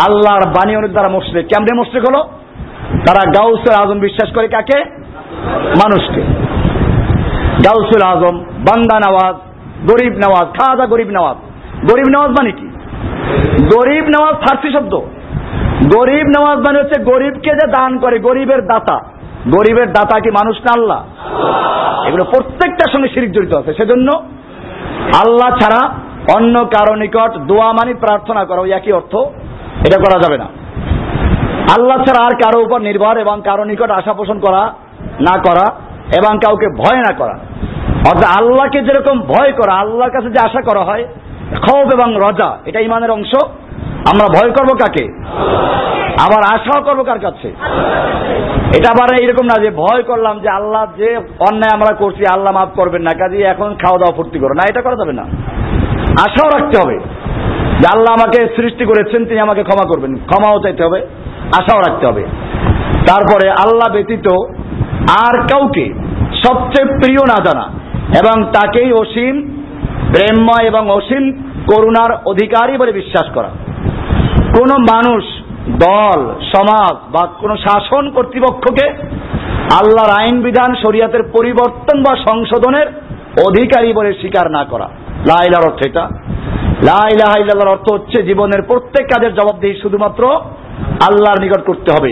আল্লাহর বাণী অনুযায়ী তারা মুশরিক। কেমনে মুশরিক হলো? তারা গাউসুল আজম বিশ্বাস করে। কাকে? মানুষকে। গাউসুল আজম, বান্দা নওয়াজ, গরিব নওয়াজ, খাজা গরিব নওয়াজ। গরিব নওয়াজ মানে কি? গরিব নওয়াজ ফার্সি শব্দ। গরিব নওয়াজ মানে হচ্ছে গরিবকে যে দান করে, গরিবের দাতা। গরিবের দাতা কি মানুষ না আল্লাহ? এগুলো প্রত্যেকটার সঙ্গে শিরক জড়িত আছে। সেজন্য আল্লাহ ছাড়া অন্য কারো নিকট দোয়া মানে প্রার্থনা করা, ওই একই অর্থ, এটা করা যাবে না। আল্লাহ ছাড়া আর কারো উপর নির্ভর এবং কারো নিকট আশা পোষণ করা না করা এবং কাউকে ভয় না করা। অর্থাৎ আল্লাহকে যেরকম ভয় করা, আল্লাহর কাছে যে আশা করা হয়, খৌফ এবং রজা, এটা ঈমানের অংশ। আমরা ভয় করব কাকে? আবার আশাও করব কার কাছে? এটা আবার এরকম না যে ভয় করলাম যে আল্লাহ যে অন্যায় আমরা করছি আল্লাহ মাফ করবেন না, কাজে এখন খাওয়া দাওয়া ফুর্তি করো না, এটা করা যাবে না। আশাও রাখতে হবে যে আল্লাহ আমাকে সৃষ্টি করেছেন, তিনি আমাকে ক্ষমা করবেন, ক্ষমাও চাইতে হবে, আশাও রাখতে হবে। তারপরে আল্লাহ ব্যতীত আর কাউকে সবচেয়ে প্রিয় না জানা এবং তাকেই অসীম প্রেমময় এবং অসীম করুণার অধিকারী বলে বিশ্বাস করা। কোন মানুষ, দল, সমাজ বা কোন শাসন কর্তৃপক্ষকে আল্লাহর আইন বিধান শরিয়াতের পরিবর্তন বা সংশোধনের অধিকারী বলে স্বীকার না করা। লা ইলাহার অর্থ এটা। লা ইলাহা ইল্লাল্লাহর অর্থ হচ্ছে জীবনের প্রত্যেক কাজের জবাবদিহি শুধুমাত্র আল্লাহর নিকট করতে হবে।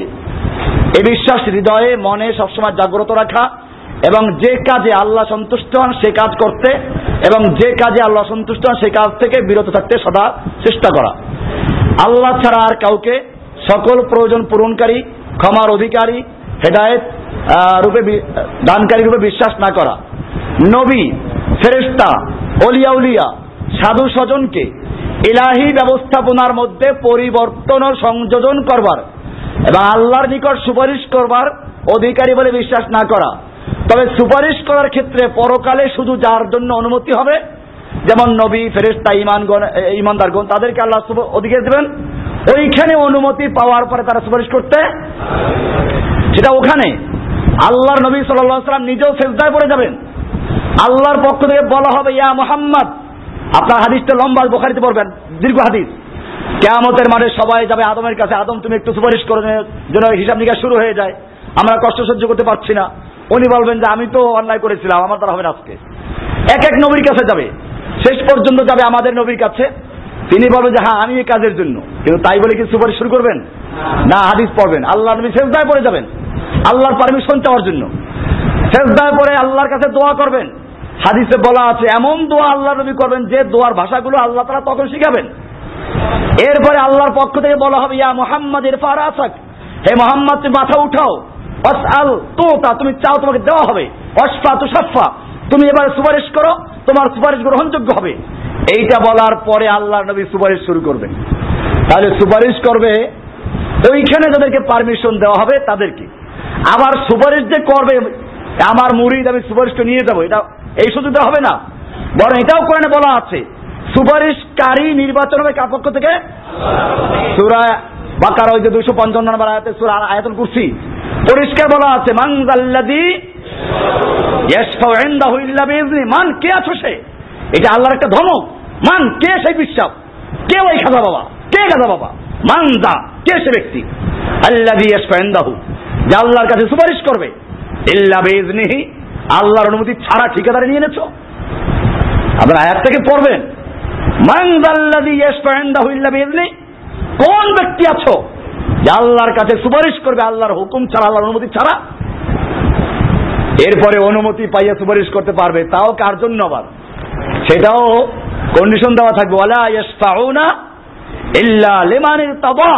এই বিশ্বাস হৃদয়ে মনে সবসময় জাগ্রত রাখা এবং যে কাজে আল্লাহ সন্তুষ্ট হন সে কাজ করতে এবং যে কাজে আল্লাহ সন্তুষ্ট হন সে কাজ থেকে বিরত থাকতে সদা চেষ্টা করা। আল্লাহ ছাড়া আর কাউকে সকল প্রয়োজন পূরণকারী, ক্ষমার অধিকারী, হেদায়েত রূপে দানকারী রূপে বিশ্বাস না করা। নবী, ফেরেশতা, ওলিয়া উলিয়া, সাধু স্বজনকে ইলাহি ব্যবস্থাপনার মধ্যে পরিবর্তন ও সংযোজন করবার এবং আল্লাহর নিকট সুপারিশ করবার অধিকারী বলে বিশ্বাস না করা। তবে সুপারিশ করার ক্ষেত্রে পরকালে শুধু যার জন্য অনুমতি হবে, যেমন নবী, ফেরেশতা, ঈমানদারগণ, তাদেরকে আল্লাহ অধিকার দেবেন, ওইখানে অনুমতি পাওয়ার পরে তারা সুপারিশ করতে, সেটা ওখানে আল্লাহর নবী সাল্লাল্লাহু আলাইহি ওয়াসাল্লাম নিজেও সিজদায় পড়ে যাবেন। আল্লাহর পক্ষ থেকে বলা হবে, ইয়া মুহাম্মদ, আপনার হাদিসটা লম্বা, বুখারীতে পড়বেন, দীর্ঘ হাদিস। কিয়ামতের মাঠে সবাই যাবে আদমের কাছে, আদম তুমি একটু সুপারিশ করে যেন হিসাব নিকাশ শুরু হয়ে যায়, আমরা কষ্ট সহ্য করতে পারছি না। উনি বলবেন যে আমি তো অন্যায় করেছিলাম, আমার দ্বারা হবে না আজকে। এক এক নবীর কাছে যাবে, শেষ পর্যন্ত যাবে আমাদের নবীর কাছে। তিনি বলবেন যে হ্যাঁ আমি এই কাজের জন্য, কিন্তু তাই বলে কি সুপারিশ শুরু করবেন না? হাদিস পড়বেন, আল্লাহ নবী সিজদায় পড়ে যাবেন আল্লাহর পারমিশন চাওয়ার জন্য। সিজদায় পড়ে আল্লাহর কাছে দোয়া করবেন। হাদিসে বলা আছে এমন দোয়া আল্লাহ নবী করবেন যে দোয়ার ভাষাগুলো আল্লাহ তাআলা তখন শিখাবেন। এরপরে আল্লাহর পক্ষ থেকে বলা হবে, ইয়া মুহাম্মদ ইরফা রাসাক, হে মুহাম্মদ তুমি মাথা উঠাও, ওয়াসআল তুতা, তুমি চাও তোমাকে দেওয়া হবে, ওয়াসফা তুশাফা, তুমি এবারে সুপারিশ করো, তোমার সুপারিশ গ্রহণযোগ্য হবে। এইটা বলার পরে আল্লাহর নবী সুপারিশ শুরু করবেন। তাহলে সুপারিশ করবে ওইখানে যাদেরকে পারমিশন দেওয়া হবে তাদেরকে। আবার সুপারিশ যে করবে আমার মুরিদ আমি সুপারিশটা নিয়ে যাবো, এটা এই সুযোগটা হবে না, বরং এটাও কোরআনে বলা আছে সুপারিশকারী নির্বাচন হবে কার পক্ষ থেকে? সূরা বাকারা ওই যে 255 নম্বর আয়াতে, সূরা আয়াতুল কুরসি পরিষ্কার বলা আছে, মান যাল্লাযী ইয়াশফাউ ইনদাহু ইল্লা বিইজনি, মান কে আছো সে, এটা আল্লাহর একটা ধমক। মান কে সেই বিশ্বাস, কে ওই খাজা বাবা, কে খাজা বাবা, মান দা কে সে ব্যক্তি, আল্লাযী ইয়াশফাউ ইনদাহু, যে আল্লাহর কাছে সুপারিশ করবে, ইল্লা বিইজনিহি, আল্লাহর অনুমতি ছাড়া ঠিকাদারি নিয়ে এনেছো। আপনারা আয়াত থেকে পড়বেন, মান যাল্লাযী ইয়াশফাউ ইনদাহু ইল্লা বিইজনি, কোন ব্যক্তি আছো যে আল্লাহর কাছে সুপারিশ করবে আল্লাহর হুকুম ছাড়া, আল্লাহর অনুমতি ছাড়া। এরপরে অনুমতি পাইয়া সুপারিশ করতে পারবে, তাও কার জন্য আবার? সেটাও কন্ডিশন দেওয়া থাকবে, ওয়ালা ইয়াশফাউনা ইল্লা লিমান ইরতাদা।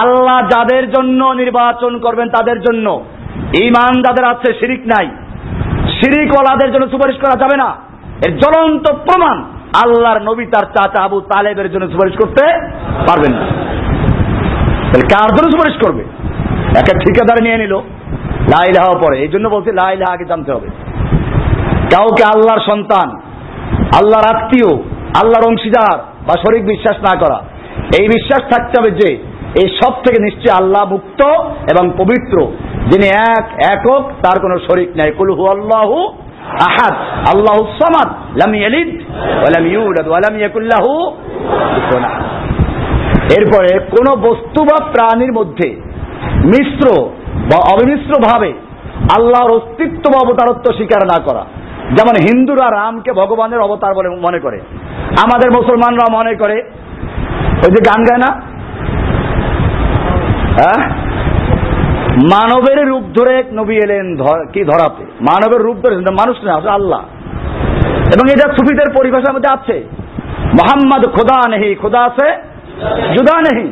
আল্লাহ যাদের জন্য নির্বাচন করবেন তাদের জন্য, ঈমান যাদের আছে, শিরিক নাই, শিরিক ওয়ালাদের জন্য সুপারিশ করা যাবে না। এর জ্বলন্ত প্রমাণ আল্লাহর নবী তার চাচা আবু তালেবের জন্য সুপারিশ করতে পারবেন না। তাহলে কার জন্য সুপারিশ করবে? একটা ঠিকাদার নিয়ে নিল, লা ইলাহা পরে, এই জন্য বলছে লা ইলাহা আগে জানতে হবে। কাউকে আল্লাহর সন্তান, আল্লাহর আত্মীয়, আল্লাহর অংশীদার বা শরীক বিশ্বাস না করা, এই বিশ্বাস থাকতে হবে যে এই সব থেকে নিশ্চয় আল্লাহ মুক্ত এবং পবিত্র, যিনি একক, তার কোনো শরীক নাই। কুল হুয়াল্লাহু আহাদ আল্লাহুস সামাদ লাম ইয়ালিদ ওয়া লাম ইউলাদ ওয়া লাম ইয়াকুল লাহু কুফুয়ান আহাদ। এরপরে কোন বস্তু বা প্রাণীর মধ্যে মিশ্র বা অবিমিশ্র ভাবে আল্লাহর অস্তিত্ব বা অবতারত্ব স্বীকার না করা। যেমন হিন্দুরা রামকে ভগবানের অবতার বলে মনে করে, আমাদের মুসলমানরা মনে করে, ওই যে গান গায় না, মানবের রূপ ধরে এক নবী এলেন কি ধরাতে, মানবের রূপ ধরে, মানুষ না, আল্লাহ। এবং এটা সুফিদের পরিভাষার মধ্যে আছে, মোহাম্মদ খোদা নেহি, খোদা আছে জুদা নেহি।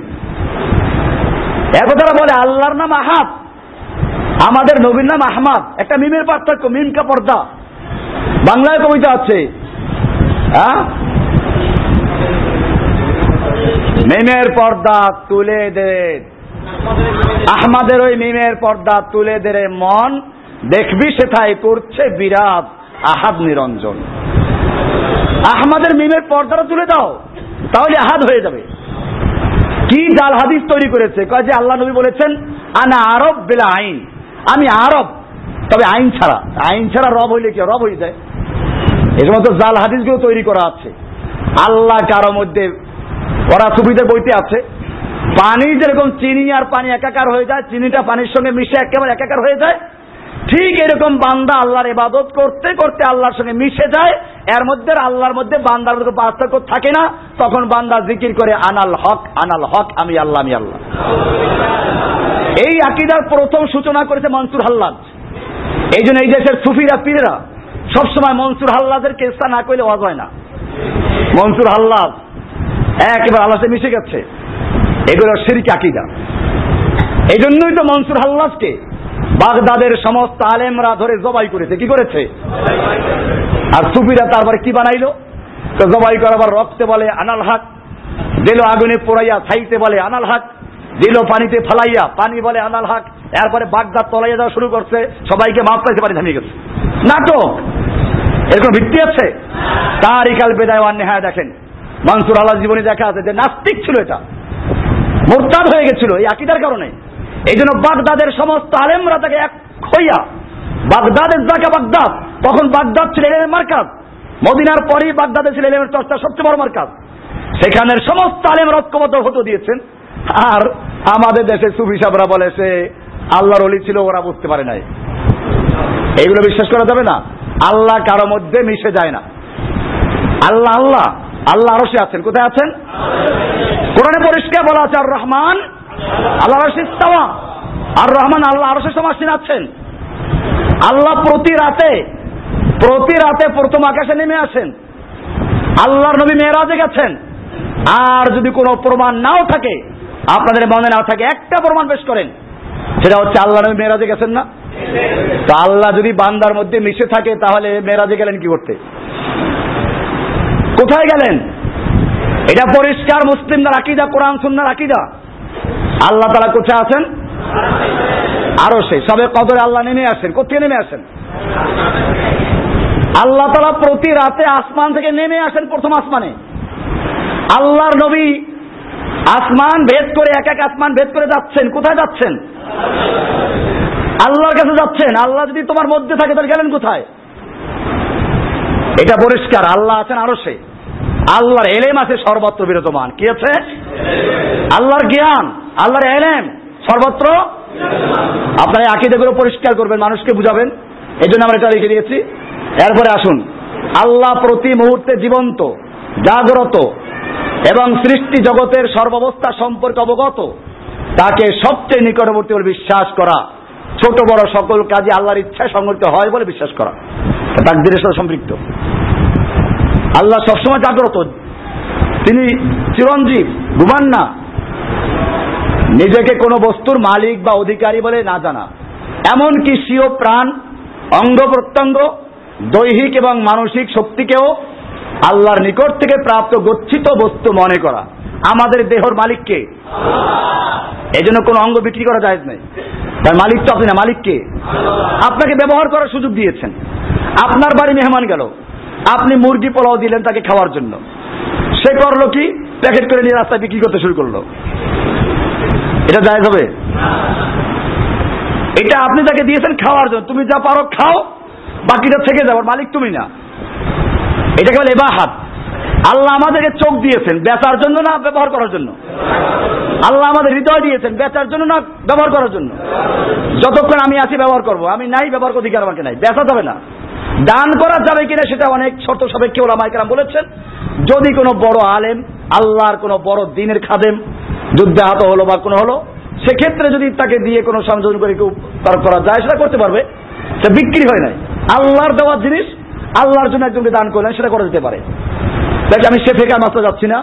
একথা বলে আল্লাহর নাম আহাদ, আমাদের নবীর নাম আহমদ, একটা মিমের পার্থক্য, মিম কা পর্দা। বাংলায় কবিতা আছে, মিমের পর্দা তুলে দে, আহমদের ওই মিমের পর্দা তুলে দে রে মন, দেখবি সেথায় করছে বিরাট আহাদ নিরঞ্জন। আহমদের মিমের পর্দাটা তুলে দাও, তাহলে আহাদ হয়ে যাবে। কি জাল হাদিস তৈরি করেছে, কয় যে আল্লাহ নবী বলেছেন আনা আরব বিলা আইন, আমি আরব তবে আইন ছাড়া। আইন ছাড়া রব হইলে কি রব হয়ে যায়? এই সমস্ত জাল হাদিসগুলো তৈরি করা আছে। আল্লাহ কারো মধ্যে, ওরা সুফিদের বইতে আছে, পানি যেরকম চিনি আর পানি একাকার হয়ে যায়, চিনিটা পানির সঙ্গে মিশে একেবারে একাকার হয়ে যায়, ঠিক এরকম বান্দা আল্লাহর ইবাদত করতে করতে আল্লাহর সঙ্গে মিশে যায়, এর মধ্যে আল্লাহর মধ্যে বান্দার মধ্যে পার্থক্য থাকে না। তখন বান্দা জিকির করে আনাল হক, আনাল হক, আমি আল্লাহ, আমি আল্লাহ। এই আকীদার প্রথম সূচনা করেছে মনসুর হাল্লাজ। এই জন্য এই দেশের সুফিরা পীরেরা সবসময় মনসুর হাল্লাজের কেসটা না করলে ওয়াজ হয় না। মনসুর হাল্লাজ একেবারে আল্লাহর সাথে মিশে গেছে, এগুলো শিরক আকীদা। এই জন্যই তো মনসুর হাল্লাজকে বাগদাদের সমস্ত আলেমরা ধরে জবাই করেছে। কি করেছে? আর সুফিরা তারপরে কি বানাইলো? তো জবাই করাবার রক্তে বলে আনাল হক, দিল আগুনে পোড়াইয়া ছাইতে বলে আনাল হক, দিল পানিতে ফালাইয়া পানি বলে আনাল হক। এরপরে বাগদাদ তলাইয়া যাওয়া শুরু করছে, সবাইকে মাপ চাইতে পানি থামিয়ে গেছে। নাটক, এর কোন ভিত্তি আছে? তারিকাল বেদায় ওয়ান নেহায়া দেখেন, মনসুর হাল্লাজ জীবনে দেখা আছে যে নাস্তিক ছিল, এটা মুরতাদ হয়ে গেছিল এই আকীদার কারণে। এই জন্য বাগদাদের সমস্ত আলেমরা তাকে এক হইয়া, বাগদাদের জায়গা বাগদাদ, তখন বাগদাদ ছিল ইলমের মারকাজ, মদিনার পরেই বাগদাদে ছিল ইলমের চর্চা সবচেয়ে বড় মারকাজ, সেখানের সমস্ত আলেমরা ঐক্যবদ্ধ হতে দিয়েছেন। আর আমাদের দেশে সুফি সাহেবরা বলে সে আল্লাহর ওলি ছিল, ওরা বুঝতে পারে নাই। এইগুলো বিশ্বাস করা যাবে না। আল্লাহ কারো মধ্যে মিশে যায় না। আল্লাহ আল্লাহ আল্লাহ আরশে আছেন। কোথায় আছেন? কোরআনে পরিষ্কার বলা আছে আর রহমান আল্লাহ আরশে ইস্তাওয়া, আর রহমান আল্লাহ আরশে সমাসীন আছেন। আল্লাহ প্রতি রাতে প্রথম আকাশে নেমে আসেন। আল্লাহর নবী মেরাজে গেছেন। আর যদি কোনো প্রমাণ নাও থাকে, আপনাদের মনে না থাকে, একটা প্রমাণ পেশ করেন, সেটা হচ্ছে আল্লাহ নবী মেরাজে গেছেন না? তো আল্লাহ যদি বান্দার মধ্যে মিশে থাকে, তাহলে মেরাজে গেলেন কি করতে? কোথায় গেলেন? এটা পরিষ্কার মুসলিমদের আকীদা, কোরআন সুন্নাহর আকীদা। আল্লাহ তাআলা কোথায় আছেন? আরশে। সবে কদরে আল্লাহ নেমে আসেন। কোথায় নেমে আসেন? আল্লাহ তাআলা প্রতি রাতে আসমান থেকে নেমে আসেন প্রথম আসমানে। আল্লাহর নবী আসমান ভেদ করে, এক এক আসমান ভেদ করে যাচ্ছেন। কোথায় যাচ্ছেন? আল্লাহর কাছে যাচ্ছেন। আল্লাহ যদি তোমার মধ্যে থাকে তাহলে গেলেন কোথায়? এটা পরিষ্কার, আল্লাহ আছেন আরশে। আল্লাহর এলেম আছে সর্বত্র বিরাজমান। কি আছে? আল্লাহর জ্ঞান, আল্লাহর এলেম সর্বত্র। আপনারা এই আকীদাগুলো পরিষ্কার করবেন, মানুষকে বুঝাবেন। এই জন্য আমরা এটা লিখে দিয়েছি। এরপরে আসুন, আল্লাহ প্রতি মুহূর্তে জীবন্ত, জাগ্রত এবং সৃষ্টি জগতের সর্বাবস্থা সম্পর্কে অবগত, তাকে সবচেয়ে নিকটবর্তী বলে বিশ্বাস করা, ছোট বড় সকল কাজে আল্লাহর ইচ্ছায় সংগঠিত হয় বলে বিশ্বাস করা, তাকদীরের সাথে সম্পৃক্ত। আল্লাহ সবসময় জাগ্রত, তিনি চিরঞ্জীব, ঘুমান না। নিজেকে কোনো বস্তুর মালিক বা অধিকারী বলে না জানা, এমনকি স্বীয় প্রাণ, অঙ্গ প্রত্যঙ্গ, দৈহিক এবং মানসিক শক্তিকেও আল্লাহর নিকট থেকে প্রাপ্ত গচ্ছিত বস্তু মনে করা। আমাদের দেহর মালিককে, এই জন্য কোনো অঙ্গ বিক্রি করা জায়েজ নাই। তার মালিক তো আপনি না, মালিককে আপনাকে ব্যবহার করার সুযোগ দিয়েছেন। আপনার বাড়ি মেহমান গেল, আপনি মুরগি পোলাও দিলেন তাকে খাওয়ার জন্য, সে করলো কি, প্যাকেট করে নিয়ে রাস্তায় বিক্রি করতে শুরু করলো। এটা জায়েজ হবে? এটা আপনি তাকে দিয়েছেন খাওয়ার জন্য, তুমি যা পারো খাও, বাকিটা থেকে যাও, মালিক তুমি না। এটাকে বলে ইবাহাত। আল্লাহ আমাদেরকে চোখ দিয়েছেন বেচার জন্য না ব্যবহার করার জন্য? আল্লাহ আমাদের হৃদয় দিয়েছেন বেচার জন্য না ব্যবহার করার জন্য? যতক্ষণ আমি আছি ব্যবহার করব, আমি নাই ব্যবহার অধিকার আমাকে নাই। বেচা যাবে না। দান করা যাবে কিনা সেটা অনেক শর্ত সাপেক্ষে ওলামায়ে কেরাম বলেছেন। যদি কোনো বড় আলেম, আল্লাহর কোনো বড় দ্বীনের খাদেম যুদ্ধে আহত হলো বা কোনো হলো, সেক্ষেত্রে যদি তাকে দিয়ে কোনো সংযোজন করে কেউ তার করা যায় সেটা করতে পারবে, সেটা বিক্রি হয় নাই। আল্লাহর দেওয়া জিনিস আল্লাহর জন্য একজনকে দান করলেন, সেটা করা যেতে পারে। তাই আমি সে ফেকার মাত্রা যাচ্ছি না।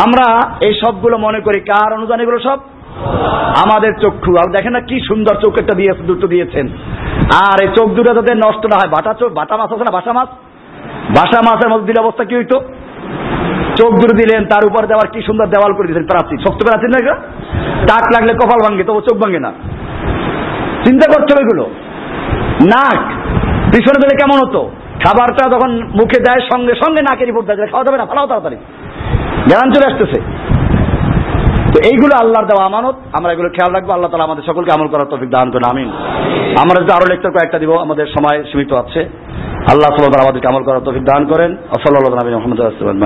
আমরা এই সবগুলো মনে করি কার অনুদান? এগুলো সব আমাদের চক্ষু। আর দেখেন না কি সুন্দর চোখ একটা দিয়েছে, দুটো দিয়েছেন। আর এই চোখ দুটো যাতে নষ্ট না হয়, বাটা চোখ, বাটা মাছ আছে না, বাসা মাছ, বাসা মাছের মধ্যে দিলে অবস্থা কি হইতো? চোখ দুটো দিলেন, তার উপর দেওয়ার কি সুন্দর দেওয়াল করে দিয়েছেন, প্রাচীর, শক্ত প্রাচীর না, এটা টাক লাগলে কপাল ভাঙ্গে, তবু চোখ ভাঙ্গে না। চিন্তা করতে হবে এগুলো। নাক পিছনে দিলে কেমন হতো? খাবারটা যখন মুখে দেয় সঙ্গে সঙ্গে নাকের রিপোর্ট দেয়, খাওয়া যাবে না, ফালাও তাড়াতাড়ি, জ্ঞান চলে আসতেছে। তো এইগুলো আল্লাহর দেওয়া আমানত, আমরা এগুলো খেয়াল রাখবো। আল্লাহ তাআলা আমাদের সকলকে আমল করার তৌফিক দান করুন, আমিন। আমরা যদি আরো লেকচার কয়েকটা দিব, আমাদের সময় সীমিত আছে। আল্লাহ সুবহানাহু ওয়া তাআলা আমাদেরকে আমল করার তৌফিক দান করেন। সাল্লাল্লাহু আলাইহি ওয়া সাল্লাম।